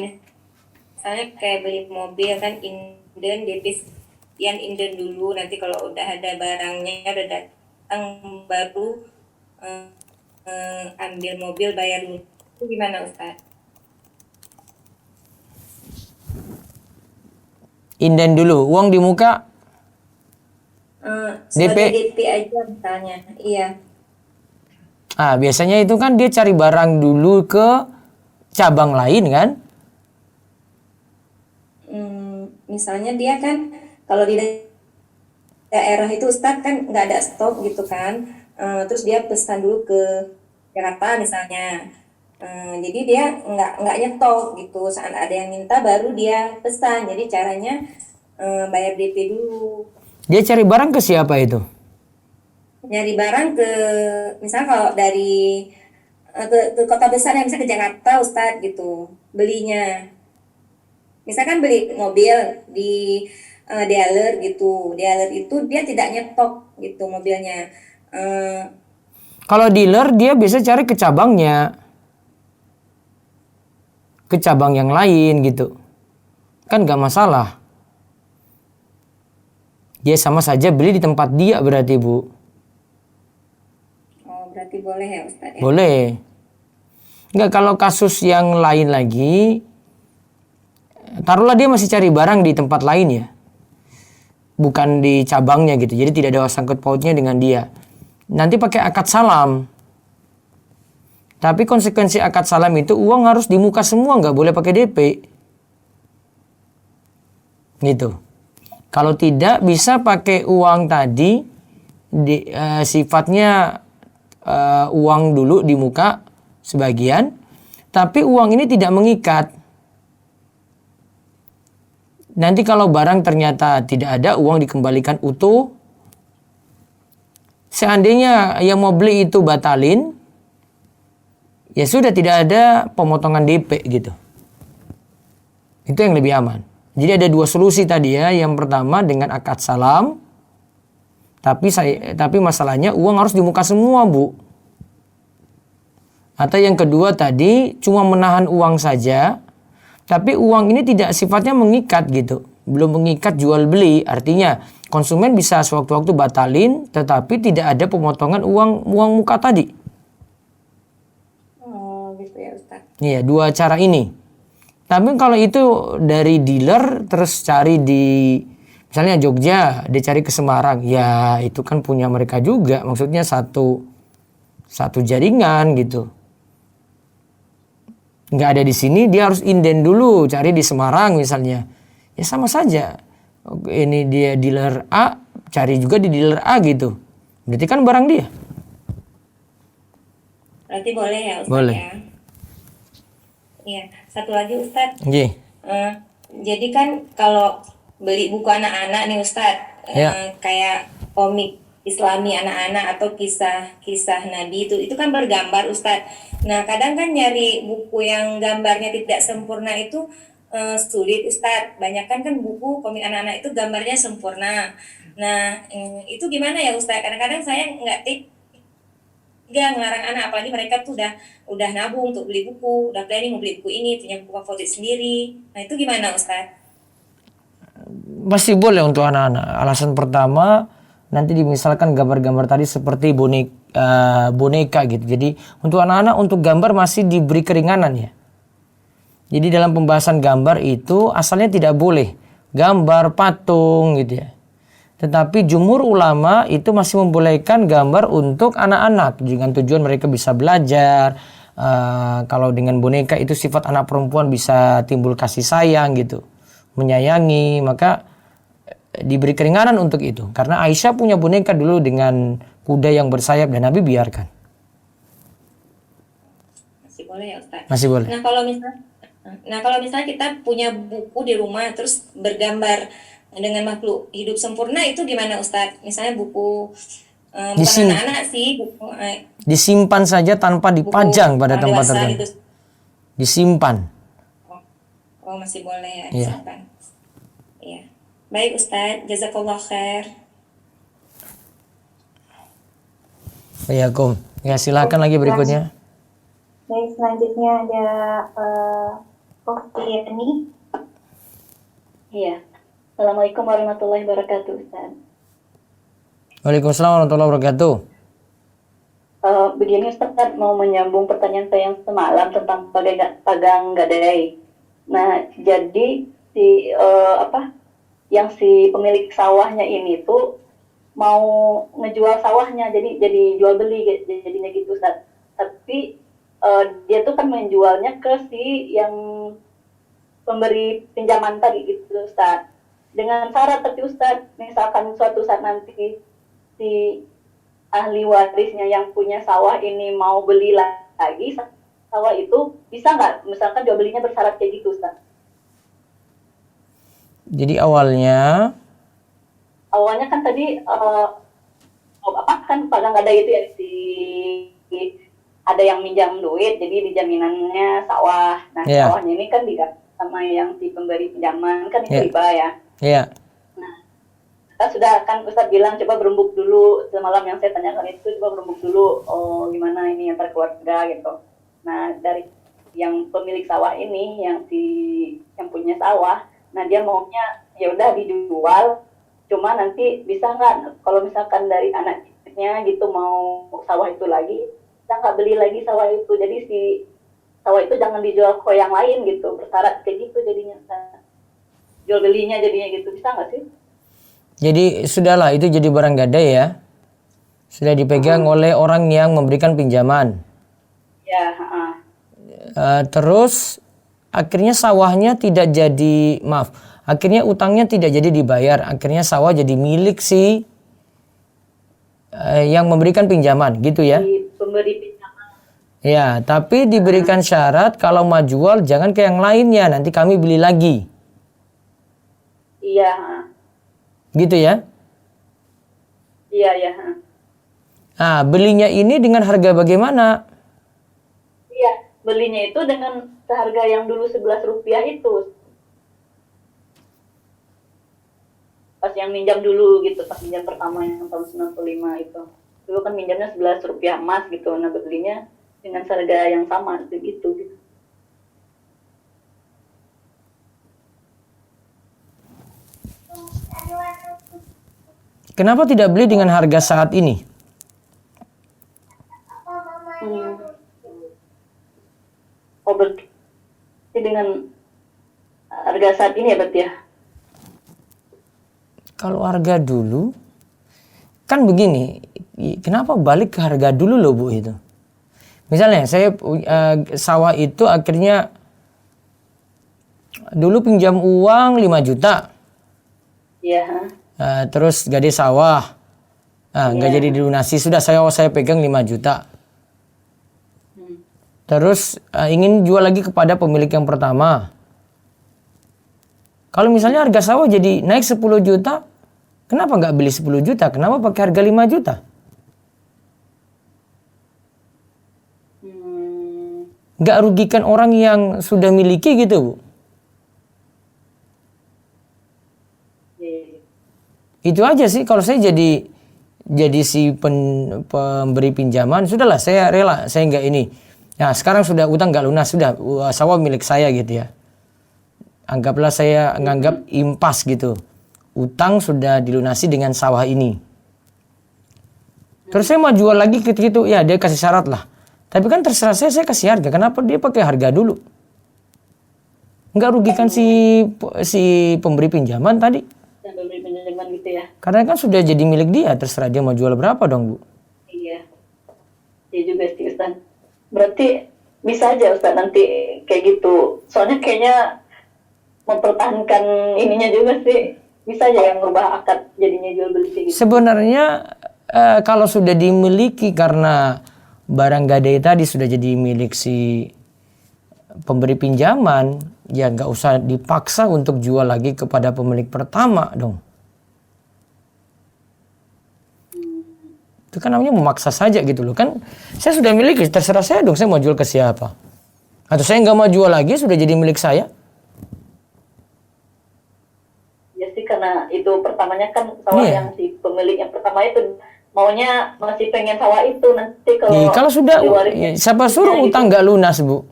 Misalnya kayak beli mobil kan inden, DP sekian inden dulu, nanti kalau udah ada barangnya udah datang baru ambil mobil bayar dulu. Itu gimana Ustadz? Inden dulu, uang di muka. Sebagai DP aja misalnya, iya. Biasanya itu kan dia cari barang dulu ke cabang lain kan? Misalnya dia kan kalau di daerah itu Ustadz kan nggak ada stok gitu kan, terus dia pesan dulu ke Jakarta misalnya. Jadi dia nggak nyetok gitu, saat ada yang minta baru dia pesan. Jadi caranya bayar DP dulu. Dia cari barang ke siapa itu? Nyari barang ke, misalnya kalau dari ke kota besar yang bisa ke Jakarta Ustadz gitu, belinya. Misalkan beli mobil di dealer gitu, dealer itu dia tidak nyetok gitu mobilnya. Kalau dealer dia bisa cari ke cabangnya, ke cabang yang lain gitu, kan nggak masalah. Dia sama saja beli di tempat dia berarti Bu. Oh berarti boleh ya Ustadz ya? Boleh. Nggak, kalau kasus yang lain lagi, taruhlah dia masih cari barang di tempat lain ya, bukan di cabangnya gitu, jadi tidak ada sangkut pautnya dengan dia. Nanti pakai akad salam. Tapi konsekuensi akad salam itu uang harus di muka semua, nggak boleh pakai DP. Gitu. Kalau tidak bisa pakai uang tadi, sifatnya uang dulu di muka sebagian, tapi uang ini tidak mengikat. Nanti kalau barang ternyata tidak ada, uang dikembalikan utuh. Seandainya yang mau beli itu batalin, ya sudah tidak ada pemotongan DP gitu. Itu yang lebih aman. Jadi ada dua solusi tadi ya. Yang pertama dengan akad salam. Tapi masalahnya uang harus di muka semua, Bu. Atau yang kedua tadi cuma menahan uang saja. Tapi uang ini tidak sifatnya mengikat gitu. Belum mengikat jual beli. Artinya konsumen bisa sewaktu-waktu batalin. Tetapi tidak ada pemotongan uang muka tadi. Oh gitu ya Ustaz. Iya, dua cara ini. Tapi kalau itu dari dealer terus cari di misalnya Jogja, dia cari ke Semarang, ya itu kan punya mereka juga. Maksudnya satu jaringan gitu. Nggak ada di sini, dia harus inden dulu, cari di Semarang misalnya. Ya sama saja. Ini dia dealer A, cari juga di dealer A gitu. Berarti kan barang dia. Berarti boleh ya Ustaz Boleh. ya. Iya, satu lagi Ustaz. Iya. Jadi kan kalau beli buku anak-anak nih Ustaz, Ya. kayak komik Islami anak-anak atau kisah-kisah Nabi itu kan bergambar Ustaz. Nah kadang kan nyari buku yang gambarnya tidak sempurna itu sulit Ustaz. Banyakan kan buku komik anak-anak itu gambarnya sempurna. Nah itu gimana ya Ustaz? Kadang-kadang saya nggak ngelarang anak, apalagi mereka tuh udah nabung untuk beli buku, udah planning mau beli buku ini, punya buku favorit sendiri. Nah itu gimana Ustaz? Masih boleh untuk anak-anak. Alasan pertama, nanti dimisalkan gambar-gambar tadi seperti boneka gitu. Jadi untuk anak-anak untuk gambar masih diberi keringanan ya. Jadi dalam pembahasan gambar itu asalnya tidak boleh gambar patung gitu ya. Tetapi jumhur ulama itu masih membolehkan gambar untuk anak-anak dengan tujuan mereka bisa belajar. Kalau dengan boneka itu sifat anak perempuan bisa timbul kasih sayang gitu, menyayangi, maka diberi keringanan untuk itu. Karena Aisyah punya boneka dulu dengan kuda yang bersayap dan Nabi biarkan. Masih boleh ya Ustaz? Masih boleh. Nah kalau misalnya kita punya buku di rumah terus bergambar dengan makhluk hidup sempurna itu gimana Ustaz? Misalnya buku bukan anak-anak sih, buku disimpan saja tanpa dipajang pada tempat tertentu. gitu. Disimpan. Oh masih boleh ya Iya. disimpan. Iya. Baik Ustaz, jazakallah khair. Waalaikumsalam. Ya silakan lagi berikutnya. Baik, selanjutnya ada Ukti ini. Iya. Assalamualaikum warahmatullahi wabarakatuh, Ustaz. Waalaikumsalam warahmatullahi wabarakatuh. Begini Ustaz, mau menyambung pertanyaan saya yang semalam tentang pagang gadai. Nah, jadi si pemilik sawahnya ini tuh mau ngejual sawahnya, jadi jual beli jadinya gitu Ustaz. Tapi dia tuh kan menjualnya ke si yang pemberi pinjaman tadi gitu Ustaz. Dengan syarat tapi Ustaz, misalkan suatu saat nanti si ahli warisnya yang punya sawah ini mau beli lagi sawah itu, bisa nggak misalkan jual belinya bersyarat kayak gitu Ustaz? Jadi awalnya kan tadi kan pagang gadai itu ya ada yang minjam duit, jadi dijaminannya sawah. Nah sawahnya ini kan sama yang si pemberi pinjaman kan itu riba ya. Iya. Nah, kita sudah kan Ustaz bilang coba berembuk dulu semalam yang saya tanyakan itu, coba berembuk dulu gimana ini antar keluarga gitu. Nah dari yang pemilik sawah ini yang punya sawah, nah dia maunya ya udah dijual, cuma nanti bisa nggak kalau misalkan dari anaknya gitu mau sawah itu lagi, bisa nggak beli lagi sawah itu, jadi si sawah itu jangan dijual ke yang lain gitu, bersyarat kayak gitu jadinya. Jual belinya jadinya gitu, bisa nggak sih? jadi sudahlah itu jadi barang gadai ya. Sudah dipegang oleh orang yang memberikan pinjaman. Ya. Terus akhirnya sawahnya tidak jadi, akhirnya utangnya tidak jadi dibayar. Akhirnya sawah jadi milik si yang memberikan pinjaman, gitu ya? Di pemberi pinjaman. Ya, tapi diberikan syarat kalau mau jual jangan ke yang lainnya, nanti kami beli lagi. Iya. Gitu ya? Iya. Nah, belinya ini dengan harga bagaimana? Iya, belinya itu dengan seharga yang dulu 11 rupiah itu. Pas yang minjam dulu gitu, pas minjam pertama yang tahun 95 itu. Dulu kan minjamnya 11 rupiah emas gitu, nah belinya dengan harga yang sama gitu. Kenapa tidak beli dengan harga saat ini? Oh, berarti dengan harga saat ini ya berarti ya? Kalau harga dulu, kan begini, kenapa balik ke harga dulu loh Bu itu? Misalnya saya sawah itu akhirnya dulu pinjam uang 5 juta. Iya. Terus gade sawah, nggak jadi dilunasi, sudah saya pegang 5 juta. Terus ingin jual lagi kepada pemilik yang pertama. Kalau misalnya harga sawah jadi naik 10 juta, kenapa nggak beli 10 juta? Kenapa pakai harga 5 juta? Nggak rugikan orang yang sudah miliki gitu, Bu. Itu aja sih, kalau saya jadi si pemberi pinjaman, sudahlah saya rela, saya nggak ini. Nah sekarang sudah utang nggak lunas, sudah sawah milik saya gitu ya. Anggaplah saya nganggap impas gitu. Utang sudah dilunasi dengan sawah ini. Terus saya mau jual lagi gitu, ya dia kasih syarat lah. Tapi kan terserah saya kasih harga. Kenapa dia pakai harga dulu? Nggak rugikan si pemberi pinjaman tadi. Pemberi pinjaman gitu ya. Karena kan sudah jadi milik dia, terserah dia mau jual berapa dong, Bu. Iya. Iya juga sih Ustaz. Berarti bisa aja Ustaz nanti kayak gitu. Soalnya kayaknya mempertahankan ininya juga sih. Bisa aja yang merubah akad jadinya jual beli kayak gitu. Sebenarnya kalau sudah dimiliki karena barang gadai tadi sudah jadi milik si pemberi pinjaman, ya nggak usah dipaksa untuk jual lagi kepada pemilik pertama dong. Itu kan namanya memaksa saja gitu loh kan. Saya sudah miliki, terserah saya dong saya mau jual ke siapa. Atau saya nggak mau jual lagi, sudah jadi milik saya. Ya sih karena itu pertamanya kan sawah yang si pemilik yang pertama itu maunya masih pengen sawah itu nanti kalau sudah siapa suruh utang nggak lunas, Bu?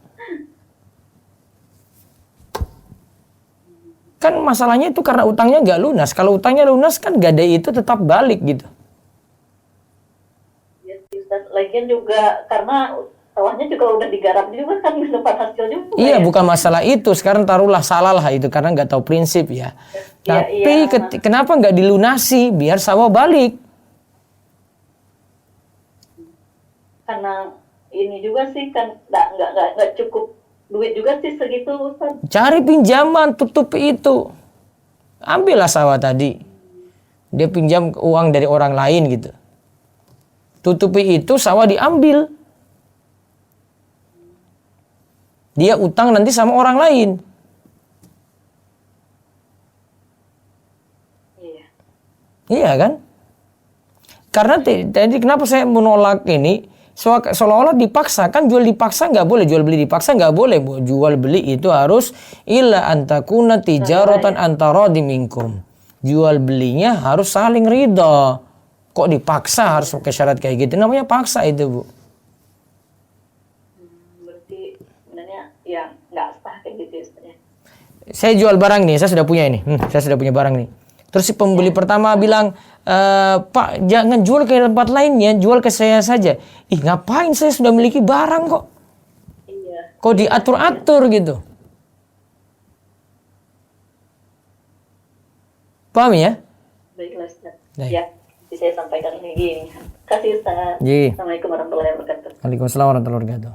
Kan masalahnya itu karena utangnya nggak lunas. Kalau utangnya lunas kan gadai itu tetap balik gitu. Ya, lagian juga karena sawahnya juga udah digarap juga kan dapat hasil juga. Iya, bukan masalah itu. Sekarang taruhlah salah lah itu karena nggak tahu prinsip ya. Tapi kenapa nggak dilunasi biar sawah balik? Karena ini juga sih kan nggak cukup duit juga sih segitu Ustaz. Cari pinjaman, tutupi itu. Ambillah sawah tadi. Dia pinjam uang dari orang lain gitu. Tutupi itu, sawah diambil. Dia utang nanti sama orang lain. Iya kan? Karena tadi kenapa saya menolak ini? Seolah-olah dipaksa, kan jual dipaksa nggak boleh, jual beli dipaksa nggak boleh, Bu. Jual beli itu harus illa antakuna tijaratan antara minkum. Jual belinya harus saling ridho. Kok dipaksa harus pakai syarat kayak gitu? Namanya paksa itu, Bu. Berarti sebenarnya ya nggak sah kayak gitu ya. Saya jual barang nih, saya sudah punya ini. Saya sudah punya barang nih. Terus si pembeli pertama bilang, Pak jangan jual ke tempat lainnya, jual ke saya saja. Ih ngapain, saya sudah memiliki barang kok. Iya. Kok diatur-atur gitu. Paham ya? Baiklah Ustaz. Baik. Ya, jadi saya sampaikan lagi. Kasih Ustaz. Ji. Assalamualaikum warahmatullahi wabarakatuh. Waalaikumsalam warahmatullahi wabarakatuh.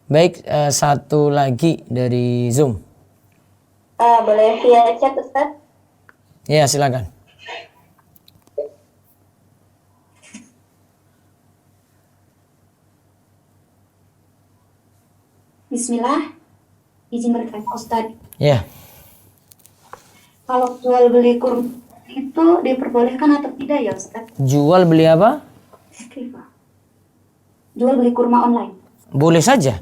Baik, satu lagi dari Zoom. Boleh via chat Ustaz? Ya, silakan. Bismillah, izin bertanya Ustaz. Ya. Kalau jual beli kurma itu diperbolehkan atau tidak ya Ustaz? Jual beli apa? Jual beli kurma online. Boleh saja.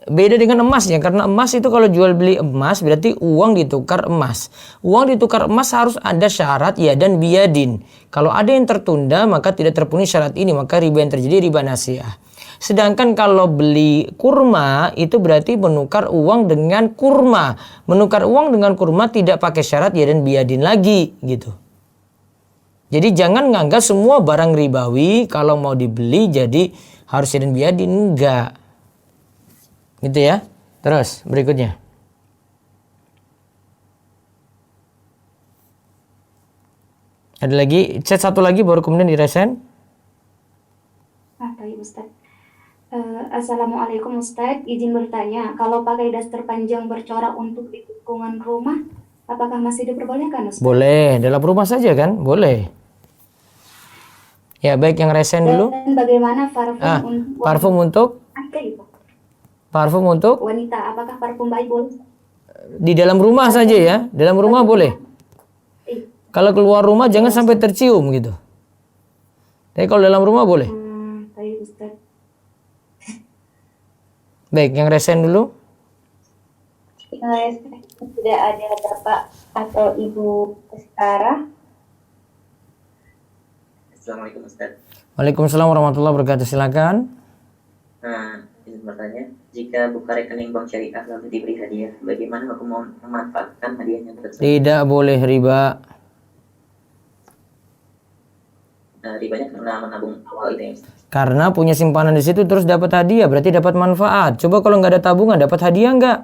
Beda dengan emasnya, karena emas itu kalau jual beli emas berarti uang ditukar emas. Uang ditukar emas harus ada syarat ya dan biadin. Kalau ada yang tertunda maka tidak terpenuhi syarat ini, maka riba yang terjadi riba nasiah. Sedangkan kalau beli kurma itu berarti menukar uang dengan kurma. Menukar uang dengan kurma tidak pakai syarat ya dan biadin lagi gitu. Jadi jangan nganggap semua barang ribawi kalau mau dibeli jadi harus ya dan biadin, enggak. Gitu ya. Terus berikutnya. Ada lagi, chat satu lagi baru kemudian diresen. Baik Ustaz. Assalamualaikum Ustaz, izin bertanya, kalau pakai daster panjang bercorak untuk di lingkungan rumah, apakah masih diperbolehkan Ustaz? Boleh, dalam rumah saja kan? Boleh. Ya baik, yang resen dulu. Dan bagaimana parfum Parfum untuk? Parfum untuk? Wanita, apakah parfum baik boleh? Di dalam rumah saja ya. Dalam rumah boleh. Kalau keluar rumah jangan sampai tercium gitu. Tapi kalau dalam rumah boleh. Baik Ustaz. Baik, yang resen dulu. Tidak ada Bapak atau Ibu Setara. Assalamualaikum Ustaz. Waalaikumsalam warahmatullahi wabarakatuh. Silakan. Izin bertanya, jika buka rekening bank syariah lalu diberi hadiah, bagaimana aku mau memanfaatkan hadiahnya tersebut? Tidak boleh riba. Ribanya karena menabung awal itu ya Ustaz. Karena punya simpanan di situ terus dapat hadiah, berarti dapat manfaat. Coba kalau nggak ada tabungan dapat hadiah nggak?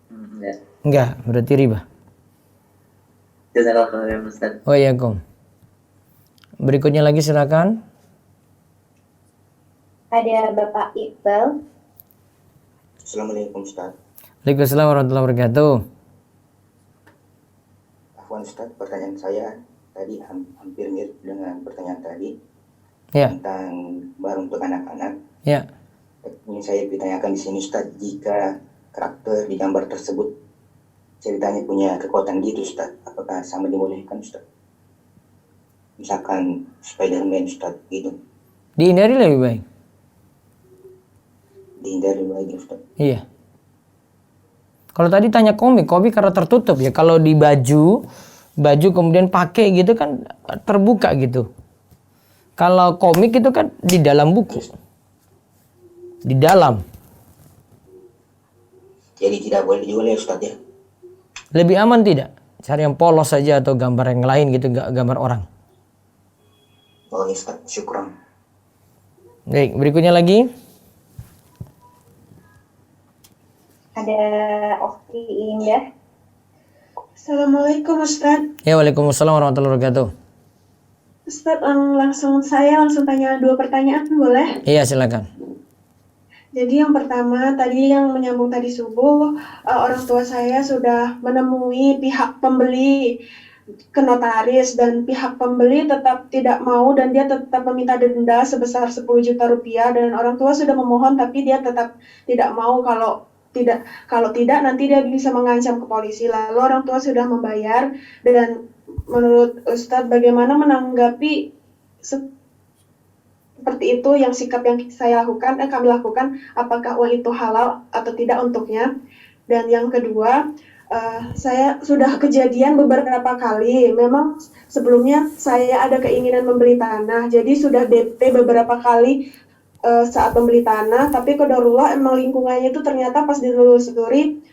Enggak. Nggak, berarti riba. Jazakallahu khairan Ustaz. Waalaikumsalam. Berikutnya lagi silakan. Ada Bapak Iqbal. Assalamualaikum Ustaz. Waalaikumsalam warahmatullahi wabarakatuh. Afwan Ustaz, pertanyaan saya tadi hampir mirip dengan pertanyaan tadi Ya, tentang barang untuk anak-anak. ya. Ini saya ditanyakan di sini Ustaz, jika karakter di gambar tersebut ceritanya punya kekuatan gitu Ustaz, apakah sama dibolehkan Ustaz? Misalkan Spider-Man Ustaz gitu. Dihindari lebih baik. Dihindari lagi Ustaz. Iya. Kalau tadi tanya komik karena tertutup ya. Kalau di baju kemudian pakai gitu kan terbuka gitu. Kalau komik itu kan di dalam buku. Di dalam. Jadi tidak boleh dijual ya Ustaz ya? Lebih aman tidak? Cari yang polos saja atau gambar yang lain gitu, gambar orang. Oh ya Ustaz, syukran. Baik, berikutnya lagi. Ada Okti Indah. Assalamualaikum Ustaz. Ya, waalaikumsalam warahmatullahi wabarakatuh. Ustaz, saya langsung tanya 2 pertanyaan boleh? Iya, silakan. Jadi yang pertama tadi yang menyambung tadi subuh, orang tua saya sudah menemui pihak pembeli ke notaris dan pihak pembeli tetap tidak mau dan dia tetap meminta denda sebesar 10 juta rupiah dan orang tua sudah memohon tapi dia tetap tidak mau, kalau tidak nanti dia bisa mengancam ke polisi. Lalu orang tua sudah membayar dan menurut Ustadz bagaimana menanggapi seperti itu, yang sikap yang kami lakukan, apakah uang itu halal atau tidak untuknya? Dan yang kedua, saya sudah kejadian beberapa kali, memang sebelumnya saya ada keinginan membeli tanah, jadi sudah DP beberapa kali saat membeli tanah, tapi qadarullah emang lingkungannya itu ternyata pas ditelusuri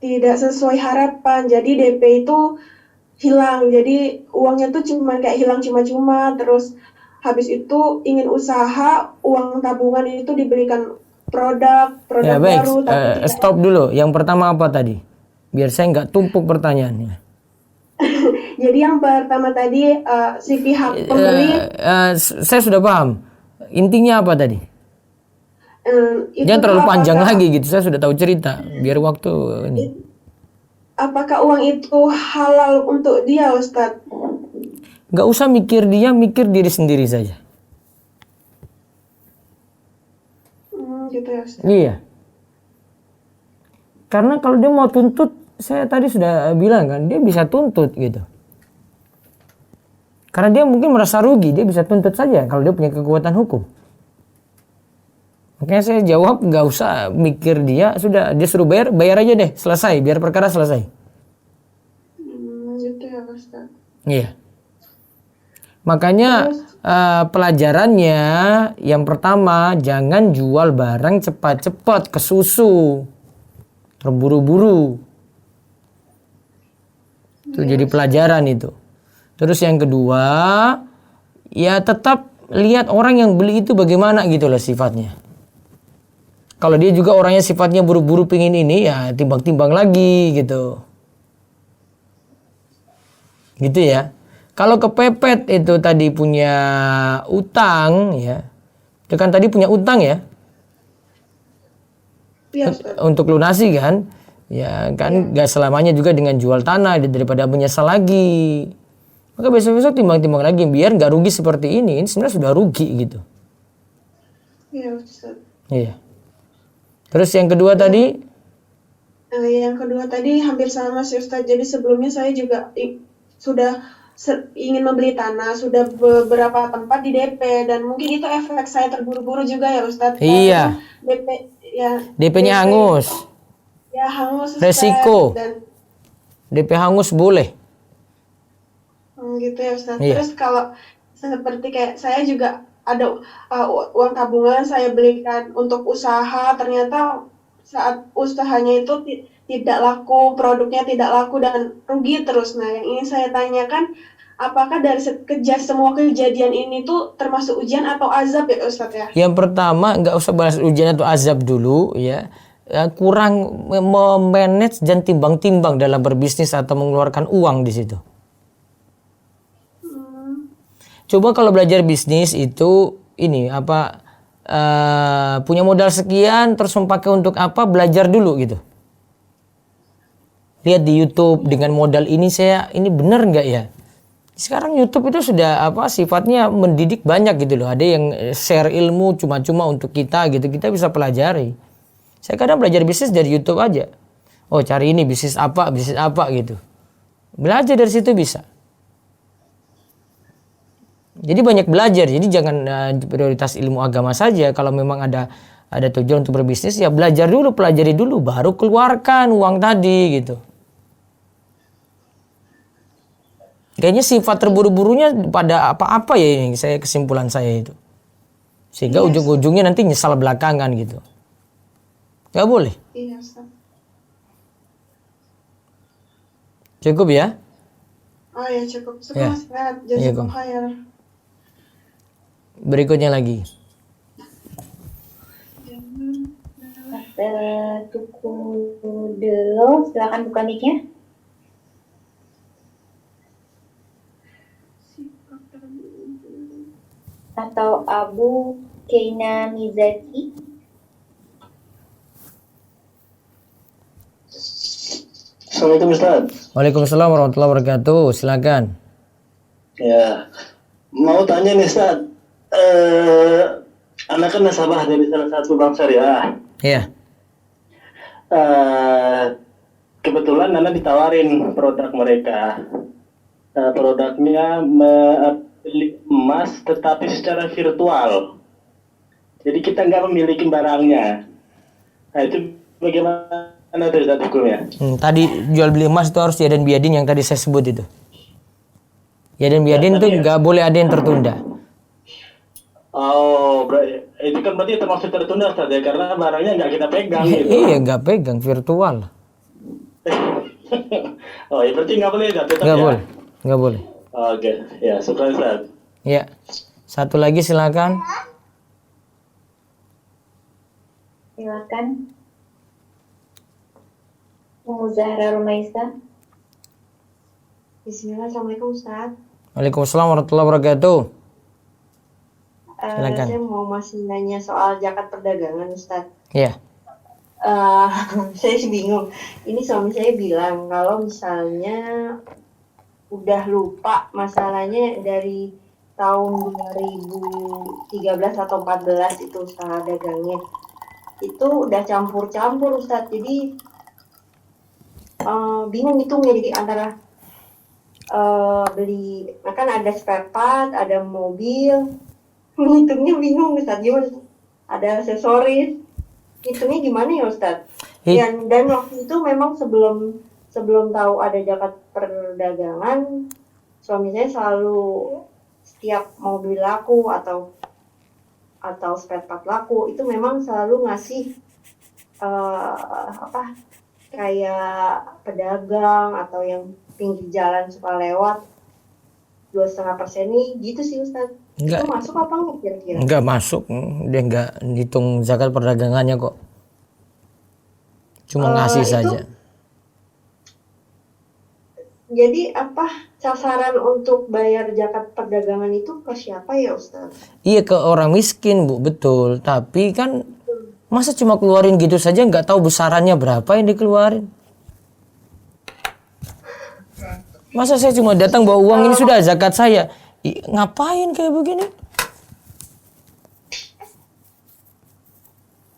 tidak sesuai harapan, jadi DP itu hilang, jadi uangnya tuh cuma kayak hilang cuma-cuma, terus habis itu ingin usaha, uang tabungan itu diberikan produk Ya, baik. baru. Stop dulu. Yang pertama apa tadi? Biar saya nggak tumpuk pertanyaannya. Jadi yang pertama tadi si pihak pembeli. Saya sudah paham. Intinya apa tadi? Itu Jangan terlalu panjang apakah- lagi gitu. Saya sudah tahu cerita. Biar waktu ini. Apakah uang itu halal untuk dia, Ustadz? Nggak usah mikir dia, mikir diri sendiri saja. Gitu ya, Ustadz. Iya. Karena kalau dia mau tuntut, saya tadi sudah bilang kan, dia bisa tuntut gitu. Karena dia mungkin merasa rugi, dia bisa tuntut saja kalau dia punya kekuatan hukum. Makanya saya jawab nggak usah mikir dia, sudah dia suruh bayar aja deh, selesai, biar perkara selesai. Gitu ya Ustaz. Iya. Makanya pelajarannya yang pertama, jangan jual barang cepat-cepat, kesusu, terburu-buru. Itu jadi pelajaran itu. Terus yang kedua, ya tetap lihat orang yang beli itu bagaimana gitu loh sifatnya. Kalau dia juga orangnya sifatnya buru-buru pingin ini, ya timbang-timbang lagi gitu. Gitu ya. Kalau kepepet itu tadi punya utang ya. Itu kan tadi punya utang ya. Iya, Ustaz. Untuk lunasi kan. Ya kan gak selamanya juga dengan jual tanah daripada menyesal lagi. Maka besok-besok timbang-timbang lagi biar gak rugi seperti ini. Ini sebenarnya sudah rugi gitu. Iya, Ustaz. Iya. Terus yang kedua tadi? Yang kedua tadi hampir sama sih Ustaz. Jadi sebelumnya saya juga sudah ingin membeli tanah, sudah beberapa tempat di DP dan mungkin itu efek saya terburu-buru juga ya Ustadz. Iya. DP-nya hangus. Ya hangus. Resiko. Dan DP hangus boleh. Gitu ya Ustadz. Iya. Terus kalau seperti kayak saya juga ada uang tabungan saya belikan untuk usaha, ternyata saat usahanya itu tidak laku, produknya tidak laku dan rugi terus. Nah, yang ingin saya tanyakan, apakah dari semua kejadian ini tuh termasuk ujian atau azab ya Ustadz ya? Yang pertama, nggak usah bahas ujian atau azab dulu ya. Kurang memanage dan timbang-timbang dalam berbisnis atau mengeluarkan uang di situ. Coba kalau belajar bisnis itu ini apa punya modal sekian terus memakai untuk apa, belajar dulu gitu. Lihat di YouTube dengan modal ini ini benar nggak ya? Sekarang YouTube itu sudah apa sifatnya mendidik banyak gitu loh. Ada yang share ilmu cuma-cuma untuk kita gitu, kita bisa pelajari. Saya kadang belajar bisnis dari YouTube aja. Oh cari ini bisnis apa gitu. Belajar dari situ bisa. Jadi banyak belajar. Jadi jangan prioritas ilmu agama saja. Kalau memang ada tujuan untuk berbisnis ya belajar dulu, pelajari dulu, baru keluarkan uang tadi gitu. Kayaknya sifat terburu-burunya pada apa-apa ya ini kesimpulan saya itu. Sehingga ujung-ujungnya nanti nyesal belakangan gitu. Gak boleh. Iya, Ustaz. Cukup ya? Oh ya cukup. Sekarang Ustaz. Jazakum khair. Berikutnya lagi. Tuku Delo, silakan buka mic-nya. Atau Abu Keina Mizaki. Assalamualaikum Ustaz. Waalaikumsalam warahmatullahi wabarakatuh. Silakan. Ya, mau tanya nih Ustaz. Anak kan nasabah dari salah satu bank syariah. Iya. Kebetulan Anak ditawarin produk mereka. Produknya beli emas tetapi secara virtual. Jadi kita nggak memiliki barangnya. Nah itu bagaimana dari hukumnya? Tadi jual beli emas itu harus yaden biadin yang tadi saya sebut itu. Yaden biadin itu nggak boleh ada yang tertunda. Oh, itu kan berarti termasuk tertunda Ustaz ya, karena barangnya nggak kita pegang gitu. Iya, nggak pegang, virtual. Oh, ya berarti nggak boleh Ustaz? Nggak boleh, nggak boleh. Oke, ya, syukur Ustaz. Ya, satu lagi silakan. Silakan. Ummu Zahra Rumaisa. Bismillah, Assalamualaikum Ustaz. Waalaikumsalam warahmatullahi wabarakatuh. Silakan. Saya mau masih nanya soal zakat perdagangan Ustaz. Iya. Saya bingung. Ini suami saya bilang kalau misalnya udah lupa masalahnya dari tahun 2013 atau 14 itu usaha dagangnya. Itu udah campur-campur Ustaz. Jadi bingung hitungnya, jadi antara beli, kan ada spare part, ada mobil, menghitungnya bingung Ustaz, gimana? ada aksesoris. Hitungnya gimana ya Ustadz? Dan waktu itu memang sebelum tahu ada zakat perdagangan, suami saya selalu setiap mobil laku atau spare part laku itu memang selalu ngasih kayak pedagang atau yang pinggir jalan suka lewat 2,5% nih gitu sih Ustadz. Itu masuk apa enggak kira-kira? Enggak masuk, dia enggak hitung zakat perdagangannya kok. Cuma ngasih saja. Jadi sasaran untuk bayar zakat perdagangan itu ke siapa ya Ustaz? Iya, ke orang miskin Bu, betul. Tapi kan masa cuma keluarin gitu saja nggak tahu besarannya berapa yang dikeluarin? Masa saya cuma datang bawa uang ini sudah zakat saya? Ngapain kayak begini?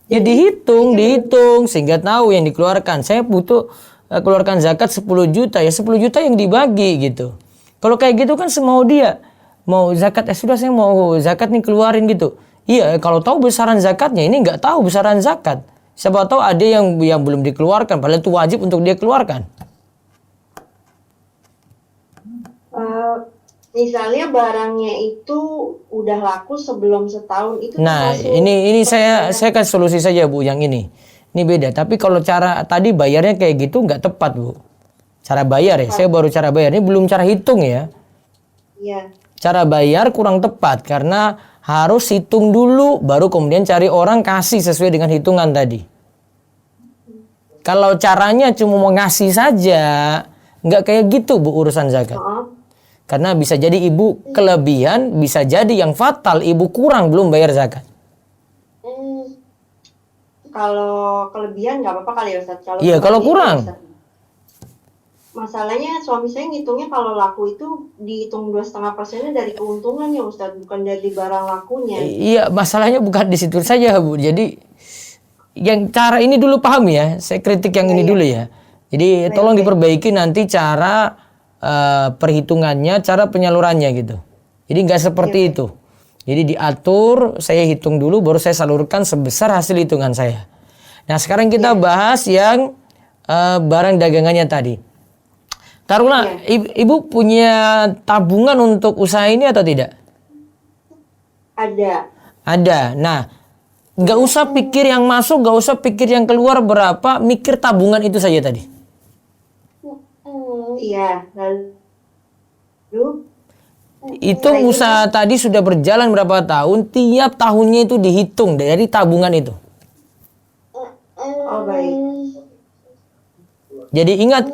Ya dihitung sehingga tahu yang dikeluarkan. Saya butuh keluarkan zakat 10 juta, ya 10 juta yang dibagi gitu. Kalau kayak gitu kan semau dia. Mau zakat, sudah saya mau zakat nih keluarin gitu. Iya, kalau tahu besaran zakatnya, ini nggak tahu besaran zakat. Siapa tahu ada yang belum dikeluarkan, padahal itu wajib untuk dia keluarkan. Misalnya barangnya itu udah laku sebelum setahun itu. Nah, ini saya kasih solusi saja Bu yang ini. Ini beda. Tapi kalau cara tadi bayarnya kayak gitu nggak tepat Bu. Cara bayar ya. Saya baru cara bayar. Ini belum cara hitung ya. Iya. Cara bayar kurang tepat karena harus hitung dulu baru kemudian cari orang kasih sesuai dengan hitungan tadi. Kalau caranya cuma mau ngasih saja, nggak kayak gitu Bu urusan zakat. Karena bisa jadi ibu kelebihan, bisa jadi yang fatal ibu kurang belum bayar zakat. Kalau kelebihan nggak apa-apa kali ya Ustaz. Iya, kalau kurang. Masalahnya suami saya ngitungnya kalau laku itu dihitung 2,5%-nya dari keuntungannya Ustaz, bukan dari barang lakunya. Iya, masalahnya bukan di situ saja Bu. Jadi yang cara ini dulu paham ya. Saya kritik yang ini dulu ya. Jadi tolong diperbaiki nanti cara perhitungannya, cara penyalurannya gitu. Jadi nggak seperti itu. Jadi diatur, saya hitung dulu, baru saya salurkan sebesar hasil hitungan saya. Nah sekarang kita bahas yang barang dagangannya tadi. Taruhlah ibu punya tabungan untuk usaha ini atau tidak? Ada. Nah nggak usah pikir yang masuk, nggak usah pikir yang keluar berapa, mikir tabungan itu saja tadi. Iya, lalu itu usaha tadi sudah berjalan berapa tahun, tiap tahunnya itu dihitung dari tabungan itu. Oh baik. Jadi ingat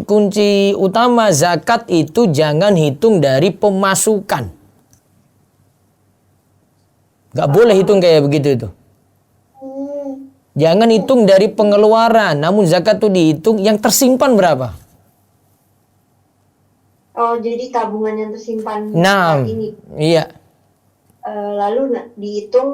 kunci utama zakat itu jangan hitung dari pemasukan. Gak boleh hitung kayak begitu itu. Jangan hitung dari pengeluaran, namun zakat itu dihitung yang tersimpan berapa. Oh, jadi tabungan yang tersimpan Nah, saat ini. Iya. Lalu dihitung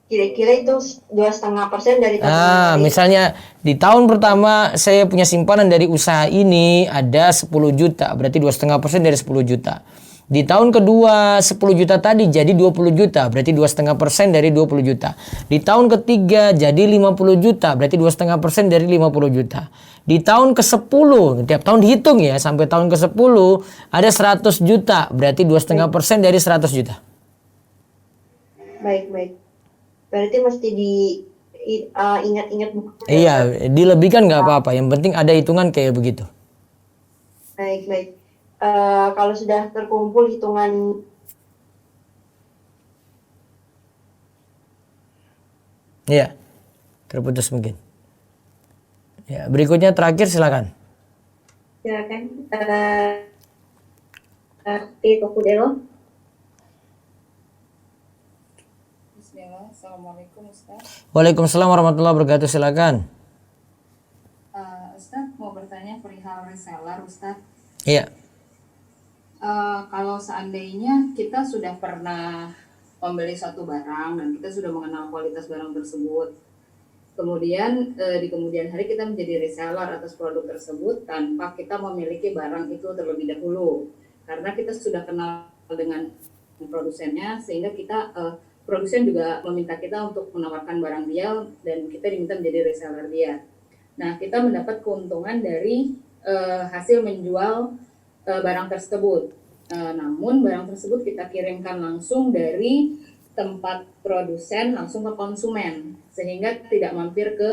kira-kira itu 2,5% dari tabungan. Misalnya di tahun pertama saya punya simpanan dari usaha ini ada 10 juta, berarti 2,5% dari 10 juta. Di tahun kedua 10 juta tadi jadi 20 juta, berarti 2,5% dari 20 juta. Di tahun ketiga jadi 50 juta, berarti 2,5% dari 50 juta. Di tahun ke-10, tiap tahun dihitung ya, sampai tahun ke-10 ada 100 juta, berarti 2,5% dari 100 juta. Baik. Berarti mesti ingat-ingat buku. Iya, dilebihkan nggak apa-apa, yang penting ada hitungan kayak begitu. Baik. Kalau sudah terkumpul hitungan. Iya, terputus mungkin. Ya, berikutnya terakhir silakan. Silakan. Kokudelo. Bismillah, Assalamualaikum Ustaz. Waalaikumsalam warahmatullahi wabarakatuh, silakan. Ustaz mau bertanya perihal reseller Ustaz. Iya. Kalau seandainya kita sudah pernah membeli satu barang dan kita sudah mengenal kualitas barang tersebut, kemudian di kemudian hari kita menjadi reseller atas produk tersebut tanpa kita memiliki barang itu terlebih dahulu, karena kita sudah kenal dengan produsennya sehingga kita produsen juga meminta kita untuk menawarkan barang dia dan kita diminta menjadi reseller dia. Nah, kita mendapat keuntungan dari hasil menjual barang tersebut. Namun barang tersebut kita kirimkan langsung dari tempat produsen langsung ke konsumen, sehingga tidak mampir ke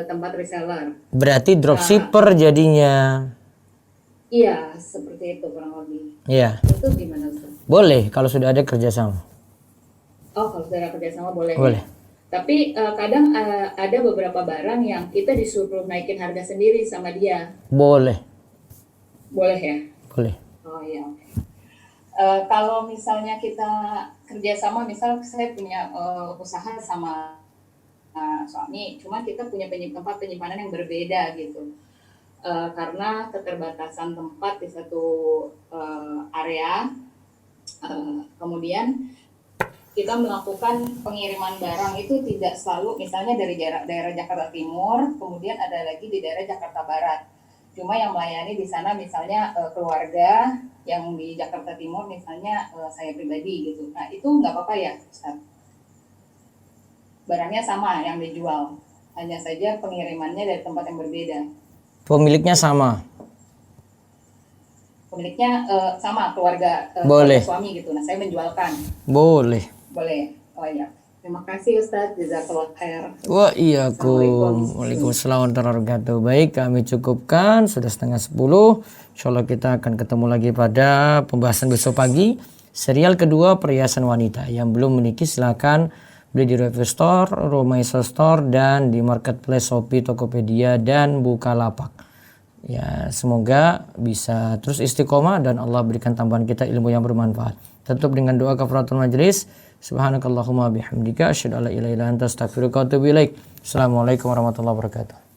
tempat reseller. Berarti dropshipper jadinya. Iya, seperti itu kurang lebih. Iya. Itu gimana Ustaz? Boleh kalau sudah ada kerjasama. Oh, kalau sudah ada kerjasama boleh. Boleh. Tapi kadang ada beberapa barang yang kita disuruh naikin harga sendiri sama dia. Boleh. Boleh ya? Boleh. Oh iya, oke. Kalau misalnya kita kerjasama, misal saya punya usaha sama suami, cuma kita punya tempat penyimpanan yang berbeda gitu. Karena keterbatasan tempat di satu area, kemudian kita melakukan pengiriman barang itu tidak selalu misalnya dari daerah Jakarta Timur, kemudian ada lagi di daerah Jakarta Barat. Cuma yang melayani di sana misalnya keluarga, yang di Jakarta Timur misalnya saya pribadi gitu. Nah itu nggak apa-apa ya Ustaz? Barangnya sama yang dijual, hanya saja pengirimannya dari tempat yang berbeda. Pemiliknya sama. Pemiliknya sama, keluarga, Boleh. keluarga suami gitu. Nah saya menjualkan. Boleh. Boleh. Oh iya. Terima kasih Ustaz. Jazakallah khair. Wa iyyakum. Waalaikumsalam warahmatullahi wabarakatuh. Baik, kami cukupkan sudah 9:30. Insyaallah kita akan ketemu lagi pada pembahasan besok pagi. Serial kedua perhiasan wanita. Yang belum memiliki silakan beli di Review Store, Romaisa Store, dan di Marketplace Shopee, Tokopedia, dan Bukalapak. Ya, semoga bisa terus istiqomah dan Allah berikan tambahan kita ilmu yang bermanfaat. Tutup dengan doa kafaratul majelis. Subhanakallahumma bihamdika asyhadu an la ilaha illa anta astaghfiruka wa atubu ilaik. Assalamualaikum warahmatullahi wabarakatuh.